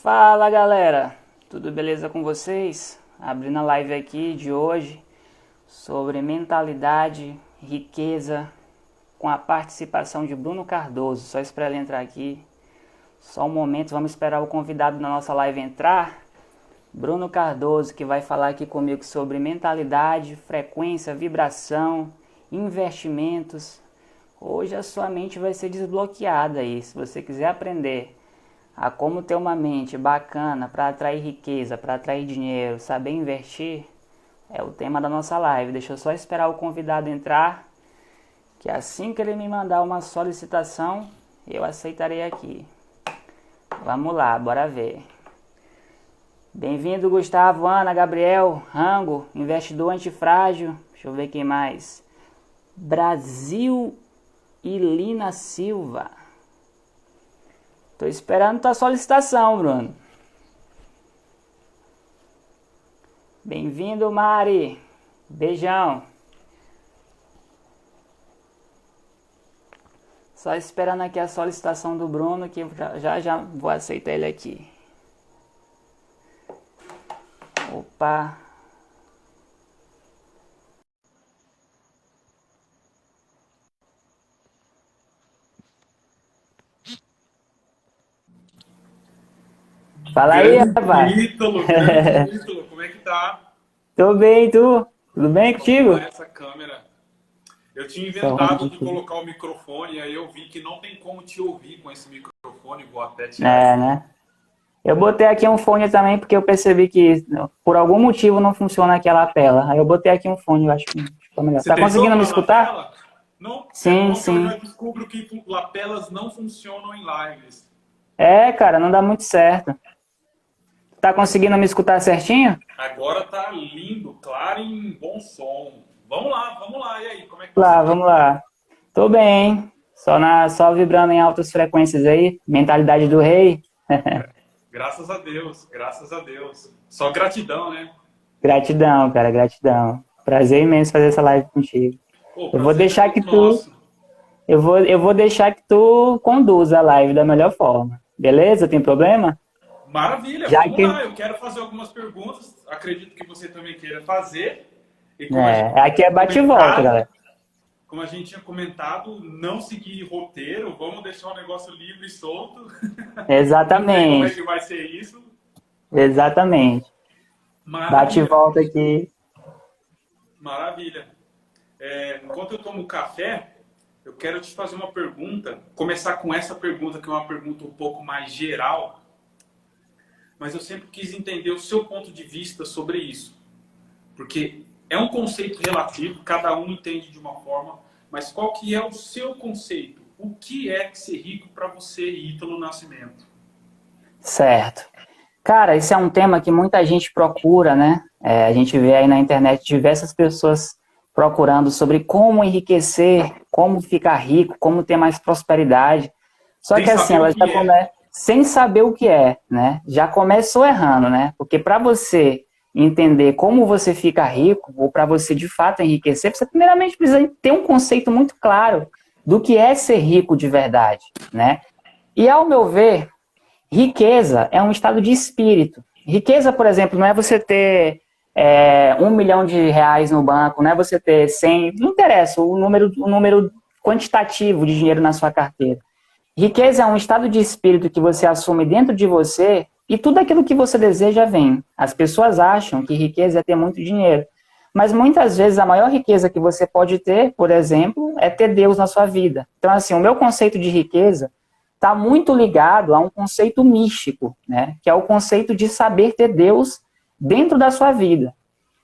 Fala galera, tudo beleza com vocês? Abrindo a live aqui de hoje sobre mentalidade, riqueza, com a participação de Bruno Cardoso. Só esperar ele entrar aqui, só um momento, vamos esperar o convidado da nossa live entrar. Bruno Cardoso, que vai falar aqui comigo sobre mentalidade, frequência, vibração, investimentos. Hoje a sua mente vai ser desbloqueada aí, se você quiser aprender a como ter uma mente bacana para atrair riqueza, para atrair dinheiro, saber investir, é o tema da nossa live. Deixa eu só esperar o convidado entrar, que assim que ele me mandar uma solicitação, eu aceitarei aqui. Vamos lá, bora ver. Bem-vindo, Gustavo, Ana, Gabriel, Rango, investidor antifrágil. Deixa eu ver quem mais. Brasil e Lina Silva. Tô esperando tua solicitação, Bruno. Bem-vindo, Mari. Beijão. Só esperando aqui a solicitação do Bruno, que já vou aceitar ele aqui. Opa. Fala aí, rapaz. Grande Ítalo, como é que tá? Tô bem, tu? Tudo bem contigo? Vamos lá, essa câmera. Eu tinha inventado de colocar o microfone, aí eu vi que não tem como te ouvir com esse microfone, vou até tirar. Né? Eu botei aqui um fone também, porque eu percebi que por algum motivo não funciona aqui a lapela. Aí eu botei aqui um fone, eu acho que ficou melhor. Você Tá tentou conseguindo me uma escutar? lapela? Não, Sim, eu sim. já descubro que lapelas não funcionam em lives. É, cara, não dá muito certo. Tá conseguindo me escutar certinho? Agora tá lindo, claro e em bom som. Vamos lá. E aí, como é que você tá? Vamos lá. Tô bem. Só vibrando em altas frequências aí. Mentalidade do rei. Graças a Deus, graças a Deus. Só gratidão, né? Gratidão, cara, gratidão. Prazer imenso fazer essa live contigo. Pô, Eu vou prazer deixar é que todo nosso. eu vou deixar que tu conduza a live da melhor forma. Beleza? Tem problema? Maravilha, Já vamos que lá. Eu quero fazer algumas perguntas. Acredito que você também queira fazer. E como a gente aqui é tinha bate e volta, comentado, galera. como a gente tinha comentado, não seguir roteiro, vamos deixar o negócio livre e solto. Não sei como é Exatamente. que vai ser isso. Exatamente. Bate e Maravilha, volta aqui. maravilha. Enquanto eu tomo café, eu quero te fazer uma pergunta. Começar com essa pergunta, que é uma pergunta um pouco mais geral. Mas eu sempre quis entender o seu ponto de vista sobre isso. Porque é um conceito relativo, cada um entende de uma forma, mas qual que é o seu conceito? O que é ser rico para você, Ítalo Nascimento? Certo. Cara, esse é um tema que muita gente procura, né? A gente vê aí na internet diversas pessoas procurando sobre como enriquecer, como ficar rico, como ter mais prosperidade. Só Sem que assim, saber o ela já que é. começa sem saber o que é, né? Já começou errando, né? Porque para você entender como você fica rico, ou para você de fato enriquecer, você primeiramente precisa ter um conceito muito claro do que é ser rico de verdade, né? E ao meu ver, riqueza é um estado de espírito. Riqueza, por exemplo, não é você ter R$ 1 milhão no banco, não é você ter 100, não interessa o número quantitativo de dinheiro na sua carteira. Riqueza é um estado de espírito que você assume dentro de você e tudo aquilo que você deseja vem. As pessoas acham que riqueza é ter muito dinheiro, mas muitas vezes a maior riqueza que você pode ter, por exemplo, é ter Deus na sua vida. Então, assim, o meu conceito de riqueza está muito ligado a um conceito místico, né? Que é o conceito de saber ter Deus dentro da sua vida.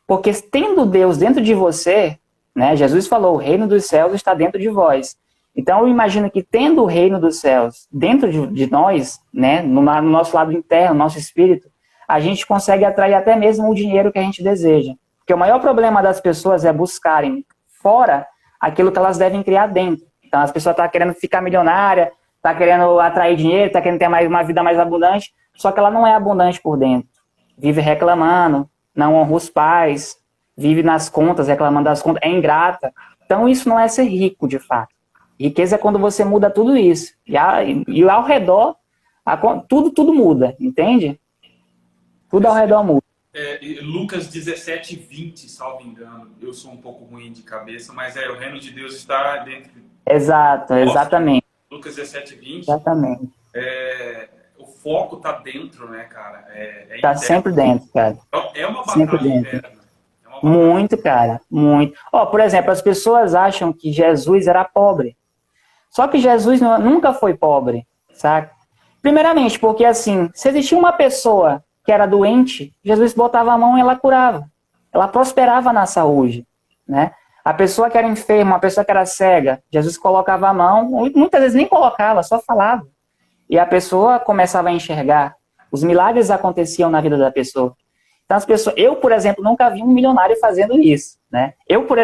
Porque tendo Deus dentro de você, né? Jesus falou, o reino dos céus está dentro de vós. Então eu imagino que tendo o reino dos céus dentro de nós, né? No nosso lado interno, no nosso espírito, a gente consegue atrair até mesmo o dinheiro que a gente deseja. Porque o maior problema das pessoas é buscarem fora aquilo que elas devem criar dentro. Então as pessoas estão querendo ficar milionária, está querendo atrair dinheiro, está querendo ter uma vida mais abundante, só que ela não é abundante por dentro. Vive reclamando, não honra os pais, vive nas contas, reclamando das contas, é ingrata. Então isso não é ser rico, de fato. Riqueza é quando você muda tudo isso. E ao redor Tudo muda, entende? Tudo ao redor muda. Lucas 17:20, salvo engano. Eu sou um pouco ruim de cabeça, mas o reino de Deus está dentro. Exato, exatamente. Lucas 17:20. Exatamente. O foco tá dentro, né, cara? Tá sempre dentro, cara. É uma sempre batalha dentro. interna. Muito, cara, muito. Por exemplo, as pessoas acham que Jesus era pobre. Só que Jesus nunca foi pobre, sabe? Primeiramente, porque assim, se existia uma pessoa que era doente, Jesus botava a mão e ela curava. Ela prosperava na saúde, né? A pessoa que era enferma, a pessoa que era cega, Jesus colocava a mão, muitas vezes nem colocava, só falava. E a pessoa começava a enxergar. Os milagres aconteciam na vida da pessoa. Então, eu, por exemplo, nunca vi um milionário fazendo isso, né?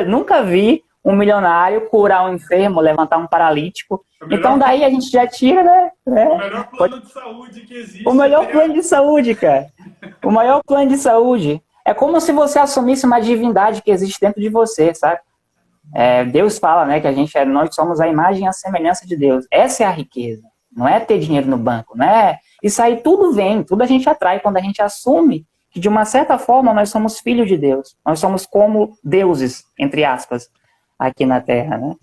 Nunca vi um milionário curar um enfermo, levantar um paralítico. Então, daí a gente já tira, né? O melhor plano de saúde que existe. O melhor plano de saúde, cara. O maior plano de saúde. É como se você assumisse uma divindade que existe dentro de você, sabe? Deus fala, né, que nós somos a imagem e a semelhança de Deus. Essa é a riqueza. Não é ter dinheiro no banco, não é? Isso aí tudo vem, tudo a gente atrai quando a gente assume que, de uma certa forma, nós somos filhos de Deus. Nós somos como deuses, entre aspas, aqui na Terra, né?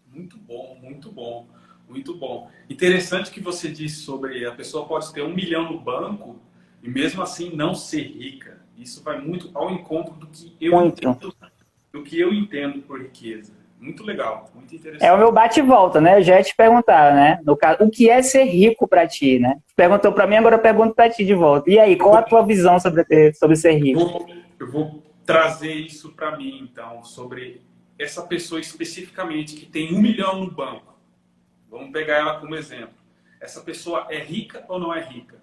Muito bom, muito bom, muito bom. Interessante que você disse sobre a pessoa pode ter 1 milhão no banco e mesmo assim não ser rica. Isso vai muito ao encontro do que eu entendo por riqueza. Muito legal, muito interessante. É o meu bate-volta, né? Eu já ia te perguntar, né? No caso, o que é ser rico para ti, né? Perguntou para mim, agora eu pergunto para ti de volta. E aí, qual a tua visão sobre ser rico? Eu vou trazer isso para mim, então, sobre essa pessoa especificamente que tem 1 milhão no banco. Vamos pegar ela como exemplo. Essa pessoa é rica ou não é rica?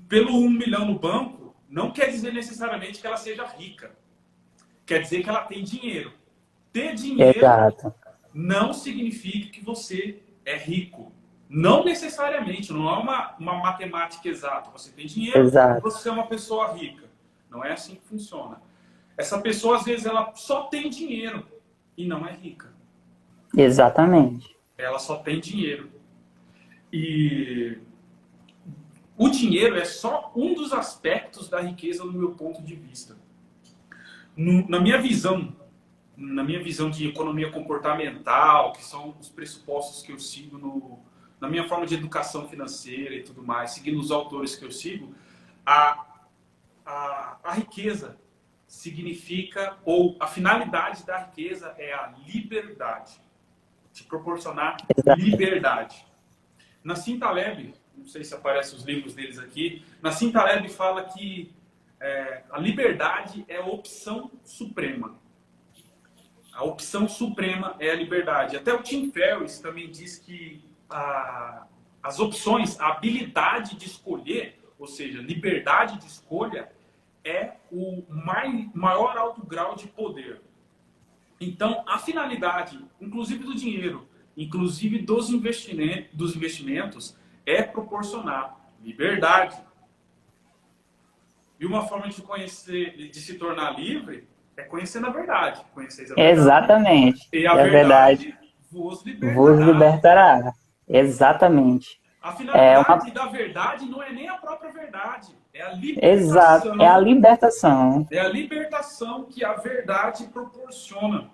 Pelo 1 milhão no banco, não quer dizer necessariamente que ela seja rica. Quer dizer que ela tem dinheiro. Ter dinheiro não significa que você é rico. Não necessariamente, não é uma matemática exata. Você tem dinheiro, você é uma pessoa rica. Não é assim que funciona. Essa pessoa, às vezes, ela só tem dinheiro e não é rica. Exatamente. Ela só tem dinheiro. E o dinheiro é só um dos aspectos da riqueza no meu ponto de vista. Na minha visão de economia comportamental, que são os pressupostos que eu sigo na minha forma de educação financeira e tudo mais, seguindo os autores que eu sigo, a riqueza significa, ou a finalidade da riqueza é a liberdade. Te proporcionar liberdade. Nassim Taleb, não sei se aparecem os livros deles aqui, Nassim Taleb fala que a liberdade é a opção suprema. A opção suprema é a liberdade. Até o Tim Ferriss também diz que as opções, a habilidade de escolher, ou seja, liberdade de escolha, é o maior alto grau de poder. Então, a finalidade, inclusive do dinheiro, inclusive dos investimentos, é proporcionar liberdade. E uma forma de conhecer, de se tornar livre, é conhecer a verdade. Conhecer a verdade. Exatamente. E a verdade vos libertará. Exatamente. A finalidade da verdade não é nem a própria verdade. É a libertação. Exato. É a libertação. É a libertação que a verdade proporciona.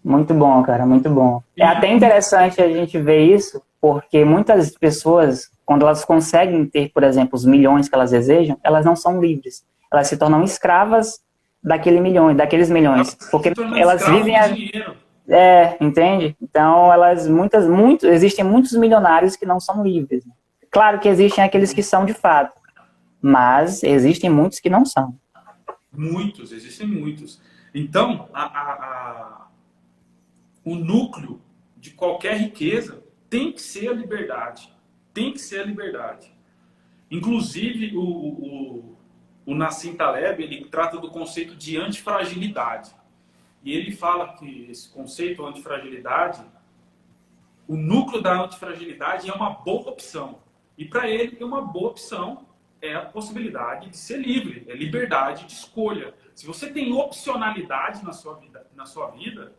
Muito bom, cara. Muito bom. É até interessante a gente ver isso, porque muitas pessoas, quando elas conseguem ter, por exemplo, os milhões que elas desejam, elas não são livres. Elas se tornam escravas daqueles milhões. Porque elas vivem dinheiro. Entende? Então, existem muitos milionários que não são livres. Claro que existem aqueles que são de fato, mas existem muitos que não são. Existem muitos. Então, o núcleo de qualquer riqueza tem que ser a liberdade. Tem que ser a liberdade. Inclusive, o Nassim Taleb, ele trata do conceito de antifragilidade. E ele fala que esse conceito, antifragilidade, o núcleo da antifragilidade é uma boa opção. E para ele, uma boa opção é a possibilidade de ser livre, é liberdade de escolha. Se você tem opcionalidade na sua vida,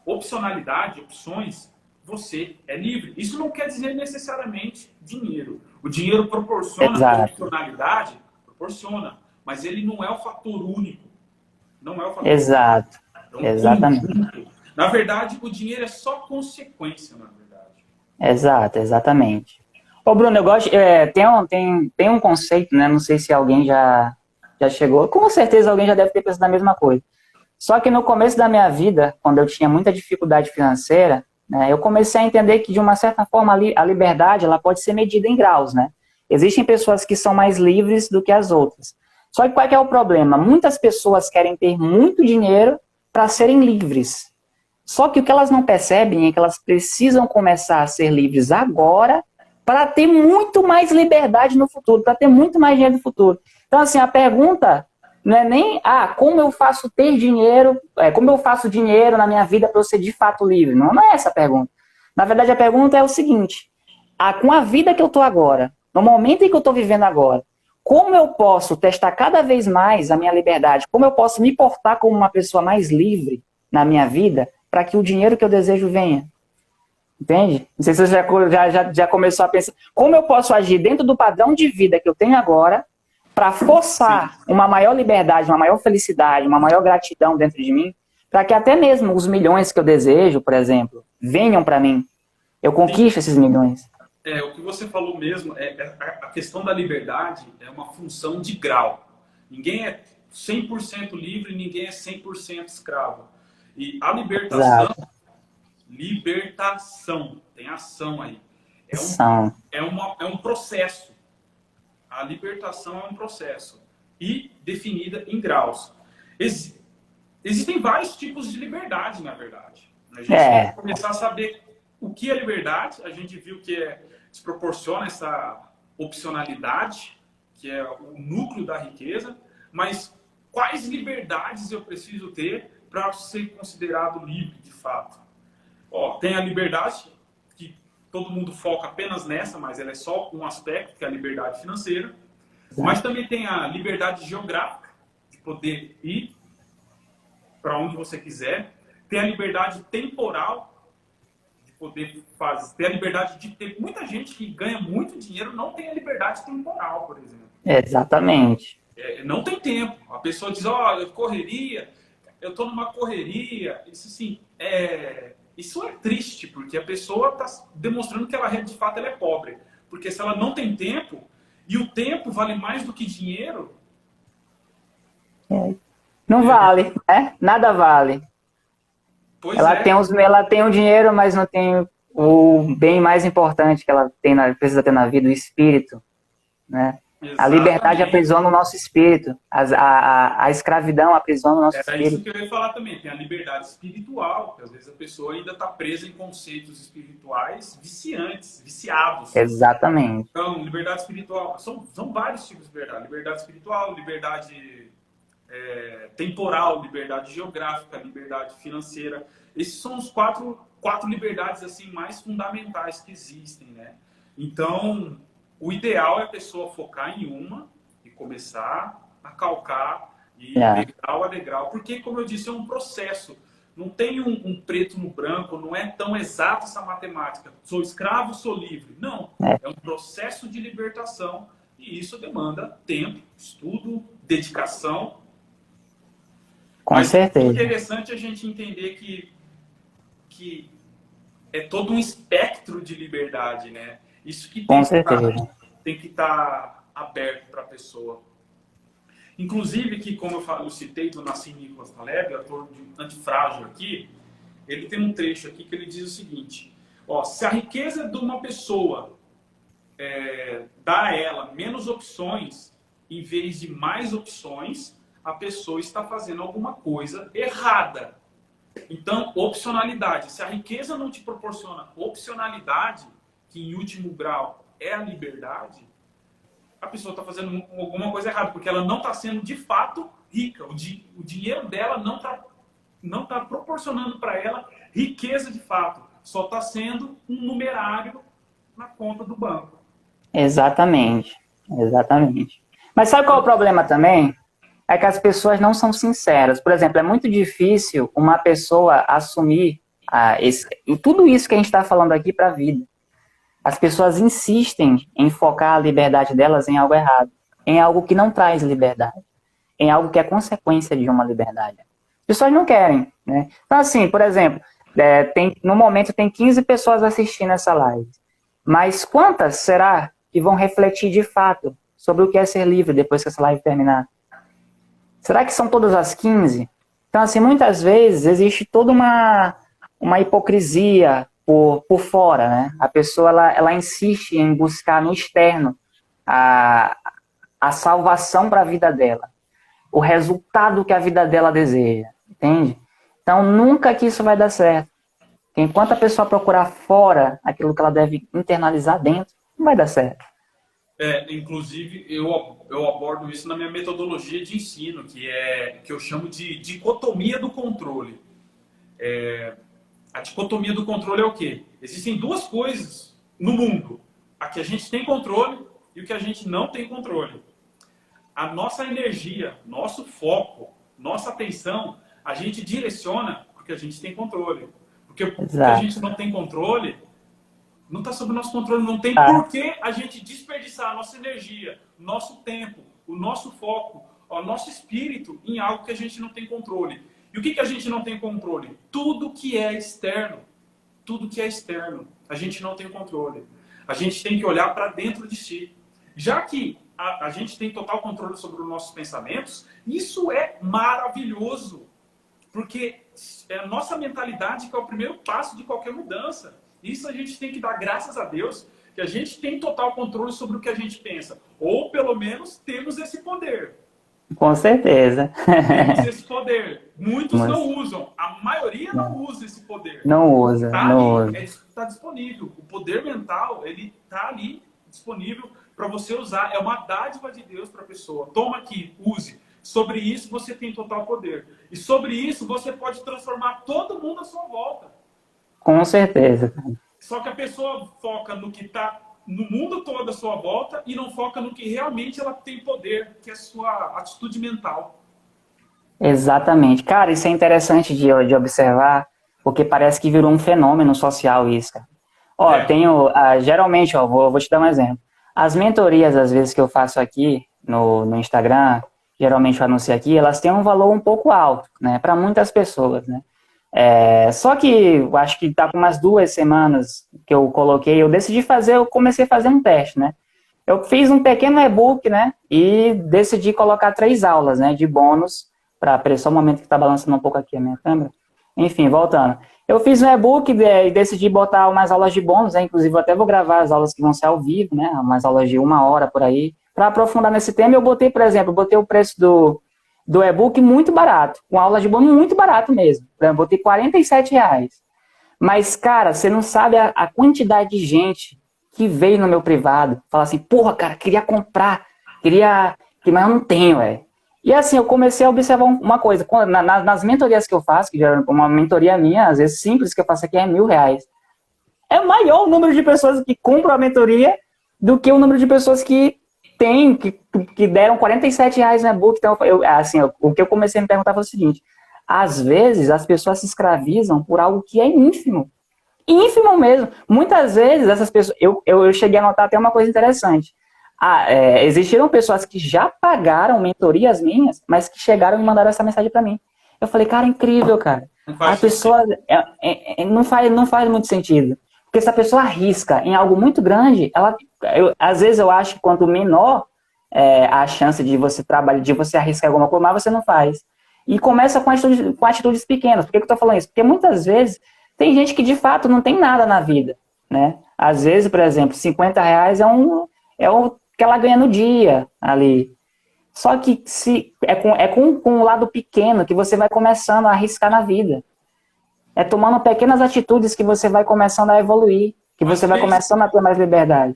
opções, você é livre. Isso não quer dizer necessariamente dinheiro. O dinheiro proporciona Exato. funcionalidade? Proporciona. Mas ele não é o fator único. Não é o fator Exato. único. É um Exatamente. conjunto. Na verdade, o dinheiro é só consequência, na verdade. Exato, exatamente. Ô, Bruno, eu gosto. Tem um conceito, né? Não sei se alguém já chegou. Com certeza alguém já deve ter pensado na mesma coisa. Só que no começo da minha vida, quando eu tinha muita dificuldade financeira, né, eu comecei a entender que, de uma certa forma, a liberdade ela pode ser medida em graus, né? Existem pessoas que são mais livres do que as outras. Só que qual é que é o problema? Muitas pessoas querem ter muito dinheiro para serem livres. Só que o que elas não percebem é que elas precisam começar a ser livres agora para ter muito mais liberdade no futuro, para ter muito mais dinheiro no futuro. Então, assim, a pergunta não é nem, como eu faço ter dinheiro, como eu faço dinheiro na minha vida para eu ser de fato livre. Não, não é essa a pergunta. Na verdade, a pergunta é o seguinte, com a vida que eu estou agora, no momento em que eu estou vivendo agora, como eu posso testar cada vez mais a minha liberdade? Como eu posso me portar como uma pessoa mais livre na minha vida para que o dinheiro que eu desejo venha? Entende? Não sei se você já começou a pensar. Como eu posso agir dentro do padrão de vida que eu tenho agora para forçar uma maior liberdade, uma maior felicidade, uma maior gratidão dentro de mim, para que até mesmo os milhões que eu desejo, por exemplo, venham para mim. Eu conquisto esses milhões. O que você falou mesmo, a questão da liberdade é uma função de grau. Ninguém é 100% livre, ninguém é 100% escravo. E a libertação, tem ação aí. É um processo. A libertação é um processo. E definida em graus. Existem vários tipos de liberdade, na verdade. A gente tem que começar a saber o que é liberdade. A gente viu que se proporciona essa opcionalidade, que é o núcleo da riqueza, mas quais liberdades eu preciso ter para ser considerado livre de fato? Tem a liberdade, que todo mundo foca apenas nessa, mas ela é só um aspecto, que é a liberdade financeira. Mas também tem a liberdade geográfica, de poder ir para onde você quiser. Tem a liberdade temporal, poder fazer, ter a liberdade de ter. Muita gente que ganha muito dinheiro não tem a liberdade temporal, por exemplo. Exatamente. Não tem tempo. A pessoa diz, correria, eu estou numa correria. Isso é triste, porque a pessoa está demonstrando que ela de fato ela é pobre. Porque se ela não tem tempo, e o tempo vale mais do que dinheiro... Não vale, né? Nada vale. Ela tem o dinheiro, mas não tem o bem mais importante que ela precisa ter na vida, o espírito, né? Exatamente. A liberdade aprisiona o nosso espírito, a escravidão aprisiona o nosso espírito. Era isso que eu ia falar também, tem a liberdade espiritual, que às vezes a pessoa ainda está presa em conceitos espirituais viciados. Exatamente. Então, liberdade espiritual, são vários tipos de liberdade. Liberdade espiritual, liberdade... temporal, liberdade geográfica, liberdade financeira. Esses são os quatro liberdades assim mais fundamentais que existem, né? Então, o ideal é a pessoa focar em uma e começar a calcar e degrau a degrau, porque, como eu disse, é um processo. Não tem um preto no branco, não é tão exato essa matemática. Sou escravo, sou livre. Não, é um processo de libertação e isso demanda tempo, estudo, dedicação. Com certeza. É interessante a gente entender que é todo um espectro de liberdade, né? Isso que tem que estar aberto para a pessoa. Inclusive, que como eu citei do Nassim Nicholas Taleb, autor de Antifrágil aqui, ele tem um trecho aqui que ele diz o seguinte, se a riqueza de uma pessoa dá a ela menos opções em vez de mais opções, a pessoa está fazendo alguma coisa errada. Então, opcionalidade. Se a riqueza não te proporciona opcionalidade, que em último grau é a liberdade, a pessoa está fazendo alguma coisa errada, porque ela não está sendo de fato rica. O dinheiro dela não tá proporcionando para ela riqueza de fato. Só está sendo um numerário na conta do banco. Exatamente. Exatamente. Mas sabe qual é o problema também? É que as pessoas não são sinceras. Por exemplo, é muito difícil uma pessoa assumir tudo isso que a gente está falando aqui para a vida. As pessoas insistem em focar a liberdade delas em algo errado, em algo que não traz liberdade, em algo que é consequência de uma liberdade. As pessoas não querem, né? Então, assim, por exemplo, no momento tem 15 pessoas assistindo essa live, mas quantas será que vão refletir de fato sobre o que é ser livre depois que essa live terminar? Será que são todas as 15? Então, assim, muitas vezes existe toda uma hipocrisia por fora, né? A pessoa, ela insiste em buscar no externo a salvação para a vida dela, o resultado que a vida dela deseja, entende? Então, nunca que isso vai dar certo. Enquanto a pessoa procurar fora aquilo que ela deve internalizar dentro, não vai dar certo. Inclusive, eu abordo isso na minha metodologia de ensino, que eu chamo de dicotomia do controle. A dicotomia do controle é o quê? Existem duas coisas no mundo: a que a gente tem controle e o que a gente não tem controle. A nossa energia, nosso foco, nossa atenção, a gente direciona porque a gente tem controle. Porque o que a gente não tem controle, não está sob nosso controle, não tem por que a gente desperdiçar a nossa energia, nosso tempo, o nosso foco, o nosso espírito em algo que a gente não tem controle. E o que a gente não tem controle? Tudo que é externo. Tudo que é externo, a gente não tem controle. A gente tem que olhar para dentro de si. Já que a gente tem total controle sobre os nossos pensamentos, isso é maravilhoso. Porque é a nossa mentalidade que é o primeiro passo de qualquer mudança. Isso a gente tem que dar graças a Deus, que a gente tem total controle sobre o que a gente pensa. Ou, pelo menos, temos esse poder. Com certeza. Temos esse poder. Muitos não usam. A maioria não usa esse poder. Não usa. Está disponível. O poder mental, ele está ali, disponível para você usar. É uma dádiva de Deus para a pessoa. Toma aqui, use. Sobre isso, você tem total poder. E sobre isso, você pode transformar todo mundo à sua volta. Com certeza. Só que a pessoa foca no que está no mundo todo à sua volta e não foca no que realmente ela tem poder, que é a sua atitude mental. Exatamente. Cara, isso é interessante de observar, porque parece que virou um fenômeno social isso, cara. Geralmente, vou te dar um exemplo. As mentorias, às vezes, que eu faço aqui no Instagram, geralmente eu anuncio aqui, elas têm um valor um pouco alto, né, para muitas pessoas, né. Só que eu acho que tá com umas 2 semanas que eu coloquei, eu comecei a fazer um teste, né. Eu fiz um pequeno e-book, né, e decidi colocar 3 aulas, né, de bônus, para só um momento que tá balançando um pouco aqui a minha câmera. Enfim, voltando. Eu fiz um e-book e decidi botar umas aulas de bônus, né, inclusive eu até vou gravar as aulas que vão ser ao vivo, né, umas aulas de 1 hora por aí, para aprofundar nesse tema. Eu botei, por exemplo, o preço do e-book muito barato, com aula de bônus muito barato mesmo. Eu botei R$47. Mas, cara, você não sabe a quantidade de gente que veio no meu privado, fala assim, porra, cara, queria comprar, mas eu não tenho, velho. E assim, eu comecei a observar uma coisa, nas mentorias que eu faço, que já uma mentoria minha, às vezes simples, que eu faço aqui é R$1.000. É maior o número de pessoas que compram a mentoria do que o número de pessoas que deram R$47 no e-book. Então, o que eu comecei a me perguntar foi o seguinte: às vezes as pessoas se escravizam por algo que é ínfimo. Ínfimo mesmo. Muitas vezes essas pessoas. Eu cheguei a notar até uma coisa interessante. Existiram pessoas que já pagaram mentorias minhas, mas que chegaram e mandaram essa mensagem para mim. Eu falei, cara, incrível, cara. A pessoa não faz muito sentido. Porque se a pessoa arrisca em algo muito grande, às vezes eu acho que quanto menor a chance de você trabalhar, de você arriscar alguma coisa, mais você não faz. E começa com atitudes pequenas. Por que eu estou falando isso? Porque muitas vezes tem gente que de fato não tem nada na vida, né? Às vezes, por exemplo, R$50 é o que ela ganha no dia ali. Só que com um lado pequeno que você vai começando a arriscar na vida. É tomando pequenas atitudes que você vai começando a evoluir, que você vai começando a ter mais liberdade.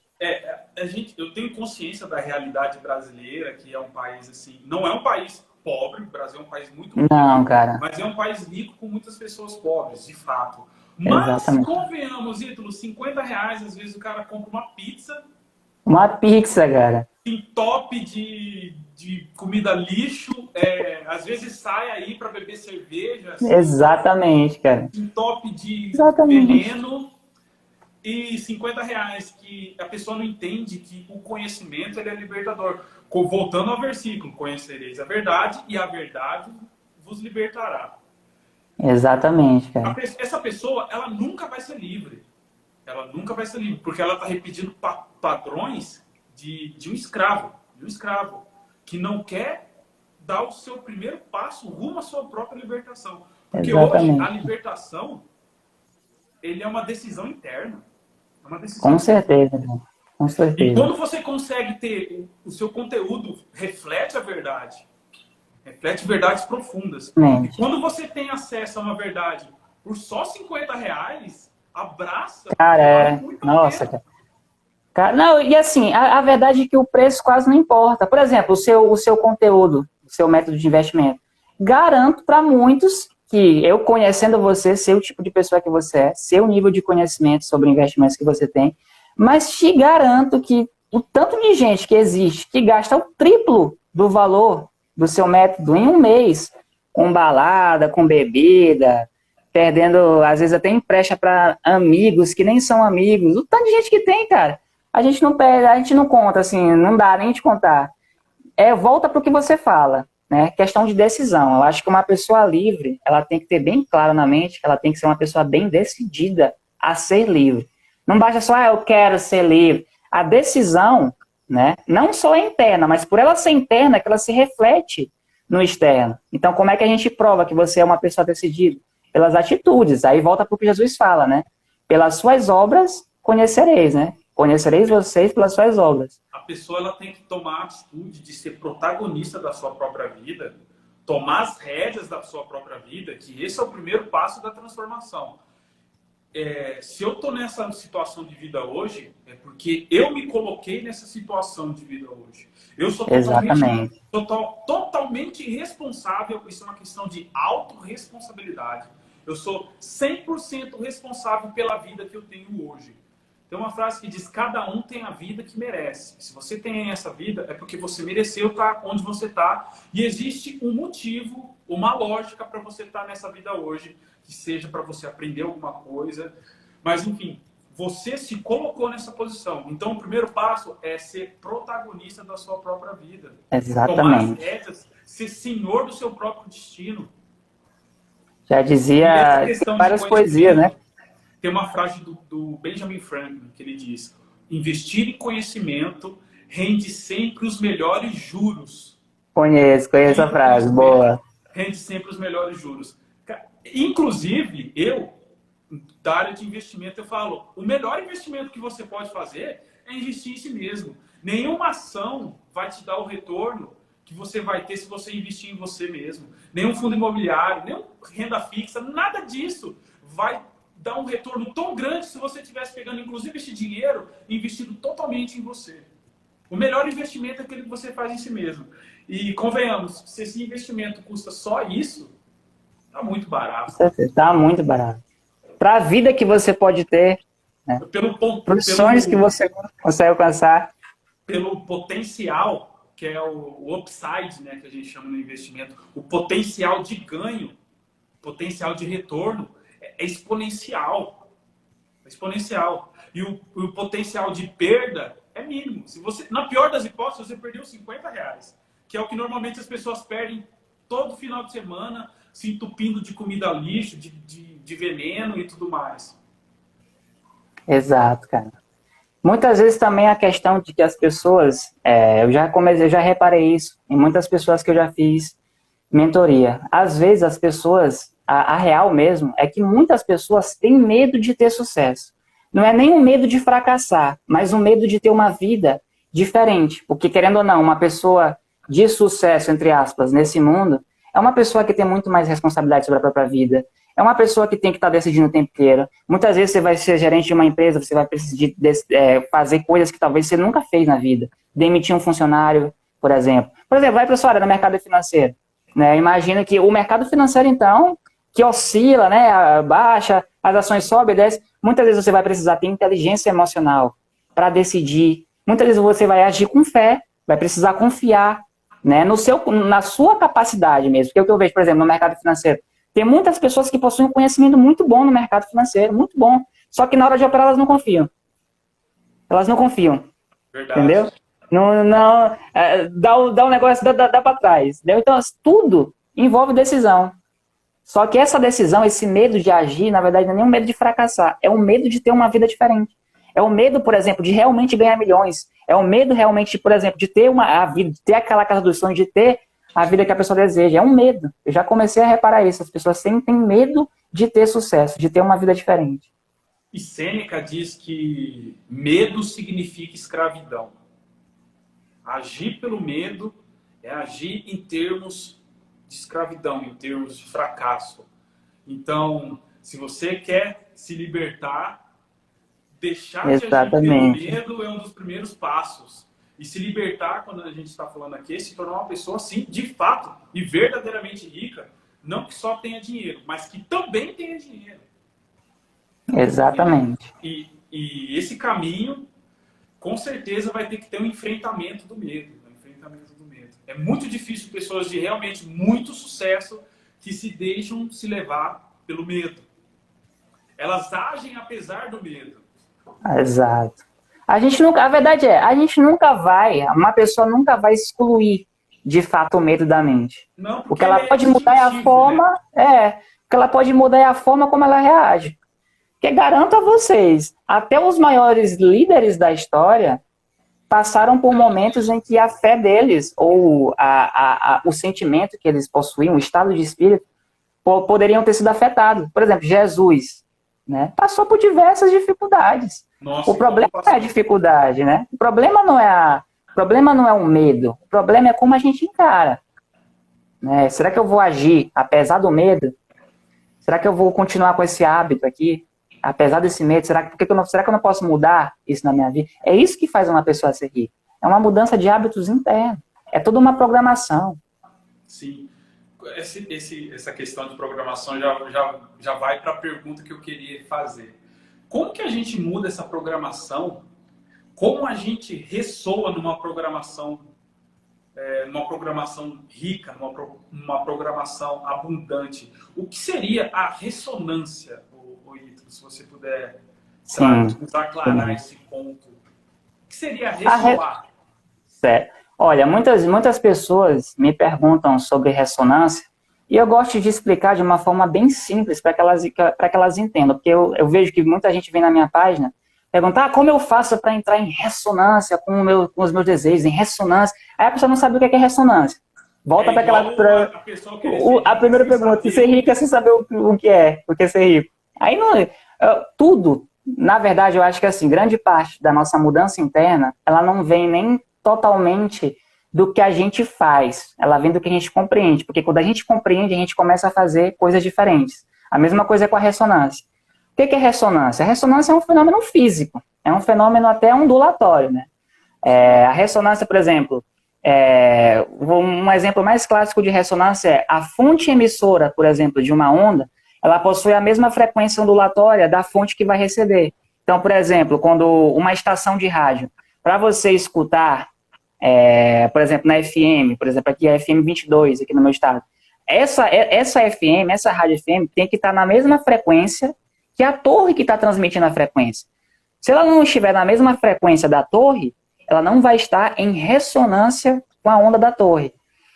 Eu tenho consciência da realidade brasileira, que é um país assim, não é um país pobre, o Brasil é um país muito rico, não, cara. Mas é um país rico com muitas pessoas pobres, de fato. Mas, exatamente, convenhamos, Ítalo, R$50, às vezes o cara compra uma pizza Uma pizza, cara. Em top de comida lixo, às vezes sai aí para beber cerveja, assim, Exatamente, cara. em top de Exatamente. veneno e R$ 50, que a pessoa não entende que o conhecimento ele é libertador. Voltando ao versículo, conhecereis a verdade e a verdade vos libertará. Exatamente, cara. Essa pessoa, ela nunca vai ser livre. Ela nunca vai ser livre, porque ela está repetindo padrões de um escravo, que não quer dar o seu primeiro passo rumo à sua própria libertação. Porque hoje, a Exatamente. libertação, ele é uma decisão interna. É uma decisão Com interna. certeza, cara. Com E certeza. quando você consegue ter o seu conteúdo reflete a verdade, reflete verdades profundas. E Exatamente. quando você tem acesso a uma verdade por só R$ 50, abraça, Cara, porque vale muito a nossa, pena. cara. Não, e assim, a verdade é que o preço quase não importa. Por exemplo, o seu conteúdo, o seu método de investimento. Garanto para muitos que eu conhecendo você, sei o tipo de pessoa que você é, sei o nível de conhecimento sobre investimentos que você tem, mas te garanto que o tanto de gente que existe que gasta o triplo do valor do seu método em um mês, com balada, com bebida, perdendo, às vezes até empresta para amigos que nem são amigos. O tanto de gente que tem, cara. A gente não perde, a gente não conta, assim, não dá nem de contar. Volta para o que você fala, né? Questão de decisão. Eu acho que uma pessoa livre, ela tem que ter bem claro na mente que ela tem que ser uma pessoa bem decidida a ser livre. Não basta só, eu quero ser livre. A decisão, né? Não só é interna, mas por ela ser interna, que ela se reflete no externo. Então, como é que a gente prova que você é uma pessoa decidida? Pelas atitudes. Aí volta para o que Jesus fala, né? Pelas suas obras conhecereis, né? Conhecereis vocês pelas suas obras. A pessoa ela tem que tomar a atitude de ser protagonista da sua própria vida, tomar as rédeas da sua própria vida, que esse é o primeiro passo da transformação. Se eu estou nessa situação de vida hoje, é porque eu me coloquei nessa situação de vida hoje. Eu sou totalmente responsável, isso é uma questão de autorresponsabilidade. Eu sou 100% responsável pela vida que eu tenho hoje. Tem uma frase que diz: cada um tem a vida que merece. Se você tem essa vida, é porque você mereceu estar onde você está. E existe um motivo, uma lógica para você estar nessa vida hoje, que seja para você aprender alguma coisa. Mas, enfim, você se colocou nessa posição. Então, o primeiro passo é ser protagonista da sua própria vida. Exatamente. Tomar as rédeas, ser senhor do seu próprio destino. Já dizia várias poesias, né? Tem uma frase do Benjamin Franklin que ele diz: investir em conhecimento rende sempre os melhores juros. Conheço a frase, boa. Rende sempre os melhores juros. Inclusive, da área de investimento, eu falo, o melhor investimento que você pode fazer é investir em si mesmo. Nenhuma ação vai te dar o retorno que você vai ter se você investir em você mesmo. Nenhum fundo imobiliário, nenhum renda fixa, nada disso vai dar um retorno tão grande se você estivesse pegando, inclusive, esse dinheiro e investido totalmente em você. O melhor investimento é aquele que você faz em si mesmo. E convenhamos, se esse investimento custa só isso, está muito barato. Está muito barato. Para a vida que você pode ter, né? Para os sonhos que você consegue alcançar. Pelo potencial, que é o upside, né, que a gente chama no investimento, o potencial de ganho, potencial de retorno, é exponencial. É exponencial. E o potencial de perda é mínimo. Se você, na pior das hipóteses, você perdeu R$ 50, que é o que normalmente as pessoas perdem todo final de semana, se entupindo de comida lixo, de veneno e tudo mais. Exato, cara. Muitas vezes também a questão de que as pessoas, eu já reparei isso em muitas pessoas que eu já fiz mentoria. Às vezes as pessoas, a real mesmo, é que muitas pessoas têm medo de ter sucesso. Não é nem um medo de fracassar, mas um medo de ter uma vida diferente. Porque, querendo ou não, uma pessoa de sucesso, entre aspas, nesse mundo, é uma pessoa que tem muito mais responsabilidade sobre a própria vida. É uma pessoa que tem que estar decidindo o tempo inteiro. Muitas vezes você vai ser gerente de uma empresa, você vai precisar fazer coisas que talvez você nunca fez na vida. Demitir um funcionário, por exemplo. Por exemplo, vai para a sua área no mercado financeiro. Né? Imagina que o mercado financeiro, então, que oscila, né, baixa, as ações sobem e descem, muitas vezes você vai precisar ter inteligência emocional para decidir Muitas vezes você vai agir com fé, vai precisar confiar, né, na sua capacidade mesmo. Que é o que eu vejo, por exemplo, no mercado financeiro. Tem muitas pessoas que possuem um conhecimento muito bom no mercado financeiro, muito bom. Só que na hora de operar elas não confiam. Elas não confiam. Verdade. Entendeu? Não, dá um negócio, dá para trás. Entendeu? Então, tudo envolve decisão. Só que essa decisão, esse medo de agir, na verdade, não é nem um medo de fracassar. É um medo de ter uma vida diferente. É o medo, por exemplo, de realmente ganhar milhões. É o medo realmente, por exemplo, de ter a vida, de ter aquela casa dos sonhos, de ter a vida que a pessoa deseja. É um medo. Eu já comecei a reparar isso. As pessoas têm medo de ter sucesso, de ter uma vida diferente. E Sêneca diz que medo significa escravidão. Agir pelo medo é agir em termos de escravidão, em termos de fracasso. Então, se você quer se libertar, deixar de agir pelo medo é um dos primeiros passos. E se libertar, quando a gente está falando aqui, é se tornar uma pessoa, sim, de fato, e verdadeiramente rica, não que só tenha dinheiro, mas que também tenha dinheiro. Exatamente. E esse caminho, com certeza, vai ter que ter um enfrentamento do medo. É muito difícil pessoas de realmente muito sucesso que se deixam se levar pelo medo. Elas agem apesar do medo. Exato. A verdade é, uma pessoa nunca vai excluir de fato o medo da mente. Não, o que ela pode mudar é a forma, o que ela pode mudar é a forma como ela reage. Porque garanto a vocês, até os maiores líderes da história passaram por momentos em que a fé deles, ou o sentimento que eles possuíam, o estado de espírito, poderiam ter sido afetados. Por exemplo, Jesus, né, passou por diversas dificuldades. Nossa, o problema não é a dificuldade, né? O problema não é o medo. O problema é como a gente encara. Né? Será que eu vou agir apesar do medo? Será que eu vou continuar com esse hábito aqui? Apesar desse medo, será que eu não posso mudar isso na minha vida? É isso que faz uma pessoa ser rica. É uma mudança de hábitos internos. É toda uma programação. Sim. Essa questão de programação já vai para a pergunta que eu queria fazer. Como que a gente muda essa programação? Como a gente ressoa numa programação rica, numa programação abundante? O que seria a ressonância? Se você puder nos aclarar esse ponto. O que seria ressoar? Certo. Olha, muitas pessoas me perguntam sobre ressonância e eu gosto de explicar de uma forma bem simples para que elas entendam. Porque eu vejo que muita gente vem na minha página perguntar como eu faço para entrar em ressonância com os meus desejos, em ressonância. Aí a pessoa não sabe o que é ressonância. Volta para aquela... A primeira pergunta, ser rico é sem saber o que é ser rico. Aí tudo, na verdade, eu acho que assim, grande parte da nossa mudança interna, ela não vem nem totalmente do que a gente faz, ela vem do que a gente compreende, porque quando a gente compreende, a gente começa a fazer coisas diferentes. A mesma coisa é com a ressonância. O que é ressonância? A ressonância é um fenômeno físico, é um fenômeno até ondulatório, né? A ressonância, por exemplo, um exemplo mais clássico de ressonância é a fonte emissora, por exemplo, de uma onda, ela possui a mesma frequência ondulatória da fonte que vai receber. Então, por exemplo, quando uma estação de rádio, para você escutar, por exemplo, na FM, por exemplo, aqui é a FM 22, aqui no meu estado, essa FM, essa rádio FM, tem que estar na mesma frequência que a torre que está transmitindo a frequência. Se ela não estiver na mesma frequência da torre, ela não vai estar em ressonância com a onda da torre.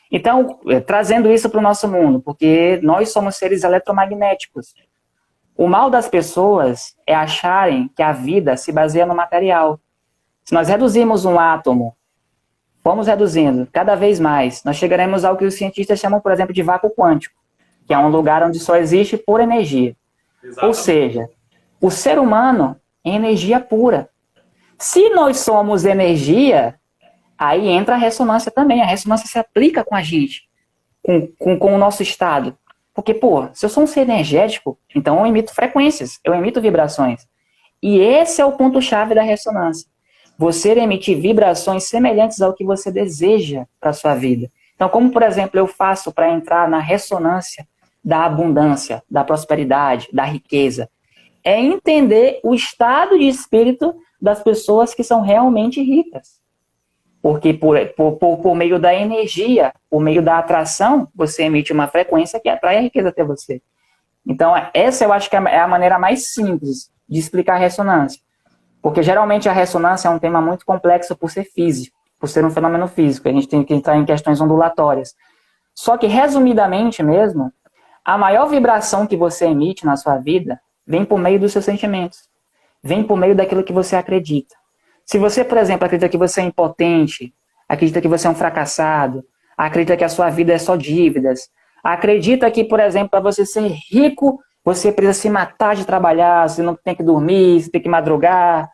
Então, trazendo isso para o nosso mundo, porque nós somos seres eletromagnéticos. O mal das pessoas é acharem que a vida se baseia no material. Se nós reduzirmos um átomo, vamos reduzindo cada vez mais, nós chegaremos ao que os cientistas chamam, por exemplo, de vácuo quântico, que é um lugar onde só existe pura energia. Exatamente. Ou seja, o ser humano é energia pura. Se nós somos energia, aí entra a ressonância também. A ressonância se aplica com a gente, com o nosso estado. Porque, se eu sou um ser energético, então eu emito frequências, eu emito vibrações. E esse é o ponto-chave da ressonância. Você emitir vibrações semelhantes ao que você deseja para a sua vida. Então, como, por exemplo, eu faço para entrar na ressonância da abundância, da prosperidade, da riqueza? É entender o estado de espírito das pessoas que são realmente ricas. Porque por meio da energia, por meio da atração, você emite uma frequência que atrai a riqueza até você. Então, essa eu acho que é a maneira mais simples de explicar a ressonância. Porque geralmente a ressonância é um tema muito complexo por ser físico, por ser um fenômeno físico. A gente tem que entrar em questões ondulatórias. Só que, resumidamente mesmo, a maior vibração que você emite na sua vida vem por meio dos seus sentimentos. Vem por meio daquilo que você acredita. Se você, por exemplo, acredita que você é impotente, acredita que você é um fracassado, acredita que a sua vida é só dívidas, acredita que, por exemplo, para você ser rico, você precisa se matar de trabalhar, você não tem que dormir, você tem que madrugar.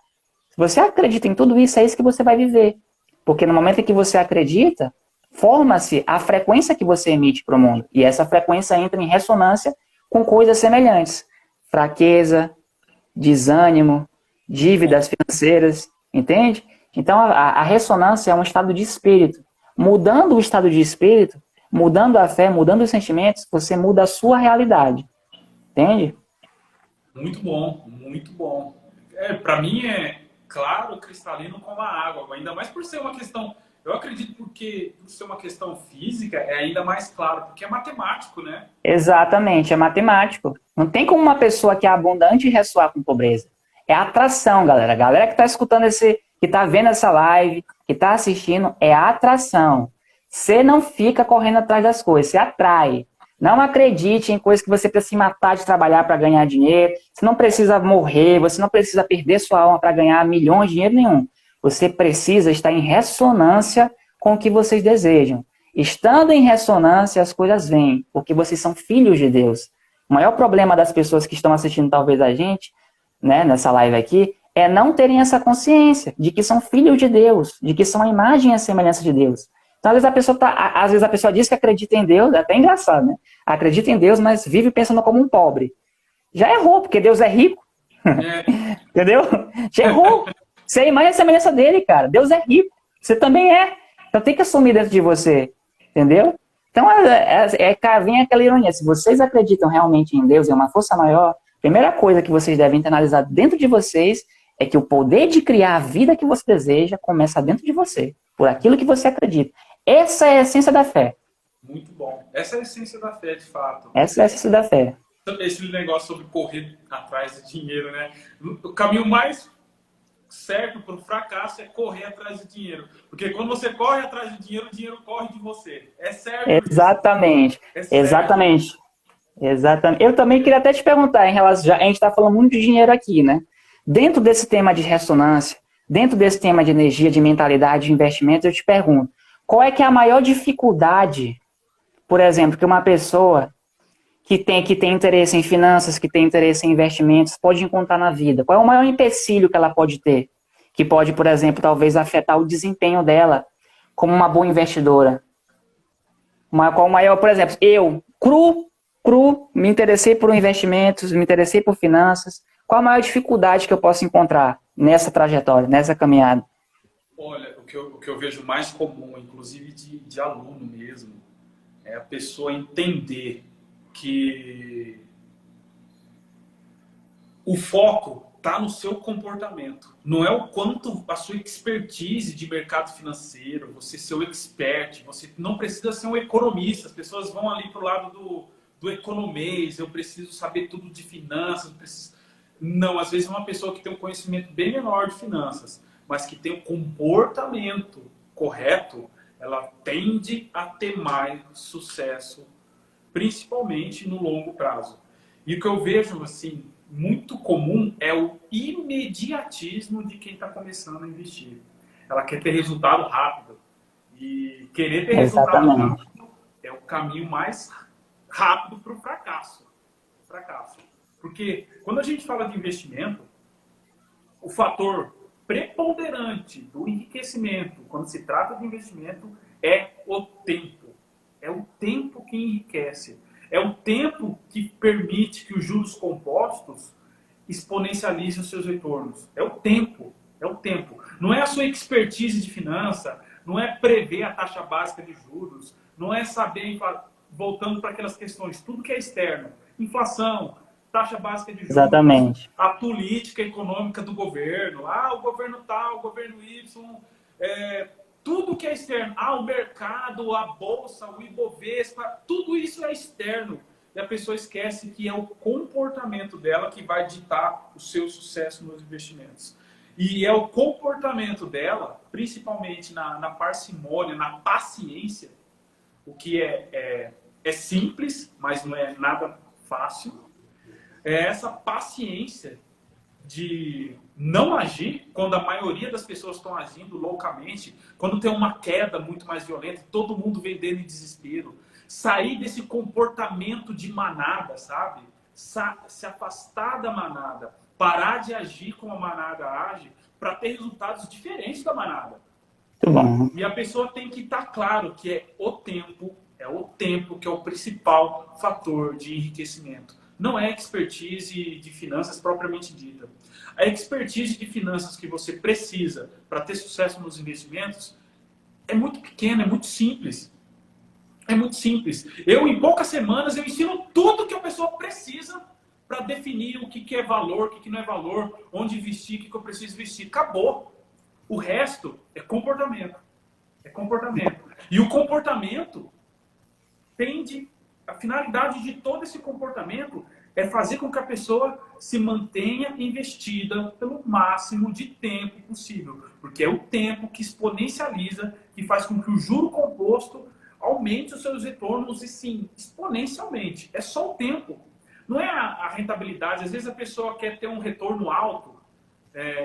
Se você acredita em tudo isso, é isso que você vai viver. Porque no momento em que você acredita, forma-se a frequência que você emite para o mundo. E essa frequência entra em ressonância com coisas semelhantes. Fraqueza, desânimo, dívidas financeiras, entende? Então a ressonância é um estado de espírito. Mudando o estado de espírito, mudando a fé, mudando os sentimentos, você muda a sua realidade. Entende? Muito bom, muito bom. Para mim é claro, cristalino como a água, ainda mais por ser uma questão, eu acredito porque por ser uma questão física é ainda mais claro, porque é matemático, né? Exatamente, é matemático. Não tem como uma pessoa que é abundante ressoar com pobreza. É atração, galera. A galera que está escutando que está vendo essa live, que está assistindo, é atração. Você não fica correndo atrás das coisas, você atrai. Não acredite em coisas que você precisa se matar de trabalhar para ganhar dinheiro. Você não precisa morrer, você não precisa perder sua alma para ganhar milhões de dinheiro nenhum. Você precisa estar em ressonância com o que vocês desejam. Estando em ressonância, as coisas vêm, porque vocês são filhos de Deus. O maior problema das pessoas que estão assistindo talvez a gente, né, nessa live aqui, é não terem essa consciência de que são filhos de Deus, de que são a imagem e a semelhança de Deus. Então, às vezes a pessoa diz que acredita em Deus, é até engraçado, né? Acredita em Deus, mas vive pensando como um pobre. Já errou, porque Deus é rico. Entendeu? Já errou. Você é a imagem e a semelhança dele, cara. Deus é rico. Você também é. Então tem que assumir dentro de você. Entendeu? Então, vem aquela ironia. Se vocês acreditam realmente em Deus, em uma força maior, a primeira coisa que vocês devem internalizar dentro de vocês é que o poder de criar a vida que você deseja começa dentro de você, por aquilo que você acredita. Essa é a essência da fé. Muito bom. Essa é a essência da fé, de fato. Essa é a essência da fé. Esse negócio sobre correr atrás de dinheiro, né? O caminho mais certo para o fracasso é correr atrás de dinheiro. Porque quando você corre atrás de dinheiro, o dinheiro corre de você. É certo Exatamente. isso? É Exatamente. Exatamente. Eu também queria até te perguntar, em relação, a gente está falando muito de dinheiro aqui, né? Dentro desse tema de ressonância, dentro desse tema de energia, de mentalidade, de investimento, eu te pergunto, qual é que é a maior dificuldade, por exemplo, que uma pessoa que tem interesse em finanças, que tem interesse em investimentos, pode encontrar na vida? Qual é o maior empecilho que ela pode ter? Que pode, por exemplo, talvez afetar o desempenho dela como uma boa investidora? Qual o maior, por exemplo, eu, me interessei por investimentos, me interessei por finanças. Qual a maior dificuldade que eu posso encontrar nessa trajetória, nessa caminhada? Olha, o que eu vejo mais comum, inclusive de aluno mesmo, é a pessoa entender que o foco está no seu comportamento. Não é o quanto a sua expertise de mercado financeiro, você ser o expert, você não precisa ser um economista. As pessoas vão ali para o lado do economês, eu preciso saber tudo de finanças. Não, às vezes uma pessoa que tem um conhecimento bem menor de finanças, mas que tem um comportamento correto, ela tende a ter mais sucesso, principalmente no longo prazo. E o que eu vejo, assim, muito comum é o imediatismo de quem está começando a investir. Ela quer ter resultado rápido. E querer ter resultado rápido é o caminho mais rápido para o fracasso. Porque quando a gente fala de investimento, o fator preponderante do enriquecimento, quando se trata de investimento, é o tempo. É o tempo que enriquece. É o tempo que permite que os juros compostos exponencializem os seus retornos. É o tempo. É o tempo. Não é a sua expertise de finança, não é prever a taxa básica de juros, não é saber, voltando para aquelas questões, tudo que é externo. Inflação, taxa básica de juros, Exatamente. a política econômica do governo, o governo tal, o governo Y, tudo que é externo, o mercado, a bolsa, o Ibovespa, tudo isso é externo. E a pessoa esquece que é o comportamento dela que vai ditar o seu sucesso nos investimentos. E é o comportamento dela, principalmente na parcimônia, na paciência, o que é simples, mas não é nada fácil. É essa paciência de não agir quando a maioria das pessoas estão agindo loucamente, quando tem uma queda muito mais violenta, todo mundo vendendo em desespero. Sair desse comportamento de manada, sabe? Se afastar da manada, parar de agir como a manada age, para ter resultados diferentes da manada. Muito bom. E a pessoa tem que estar claro que é o tempo que é o principal fator de enriquecimento. Não é expertise de finanças propriamente dita. A expertise de finanças que você precisa para ter sucesso nos investimentos é muito pequena, é muito simples. É muito simples. Em poucas semanas, eu ensino tudo que a pessoa precisa para definir o que é valor, o que não é valor, onde investir, o que eu preciso investir. Acabou. O resto é comportamento. É comportamento. E o comportamento a finalidade de todo esse comportamento é fazer com que a pessoa se mantenha investida pelo máximo de tempo possível. Porque é o tempo que exponencializa, que faz com que o juro composto aumente os seus retornos e sim, exponencialmente. É só o tempo. Não é a rentabilidade. Às vezes a pessoa quer ter um retorno alto,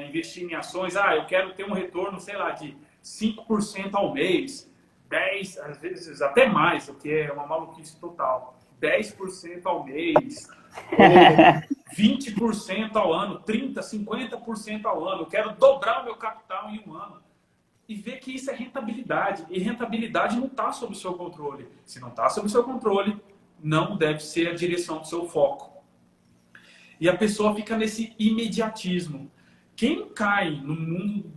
investir em ações. Eu quero ter um retorno, sei lá, de 5% ao mês, 10%, às vezes até mais, o que é uma maluquice total. 10% ao mês, ou 20% ao ano, 30%, 50% ao ano. Eu quero dobrar o meu capital em um ano. E ver que isso é rentabilidade. E rentabilidade não está sob o seu controle. Se não está sob o seu controle, não deve ser a direção do seu foco. E a pessoa fica nesse imediatismo. Quem cai no mundo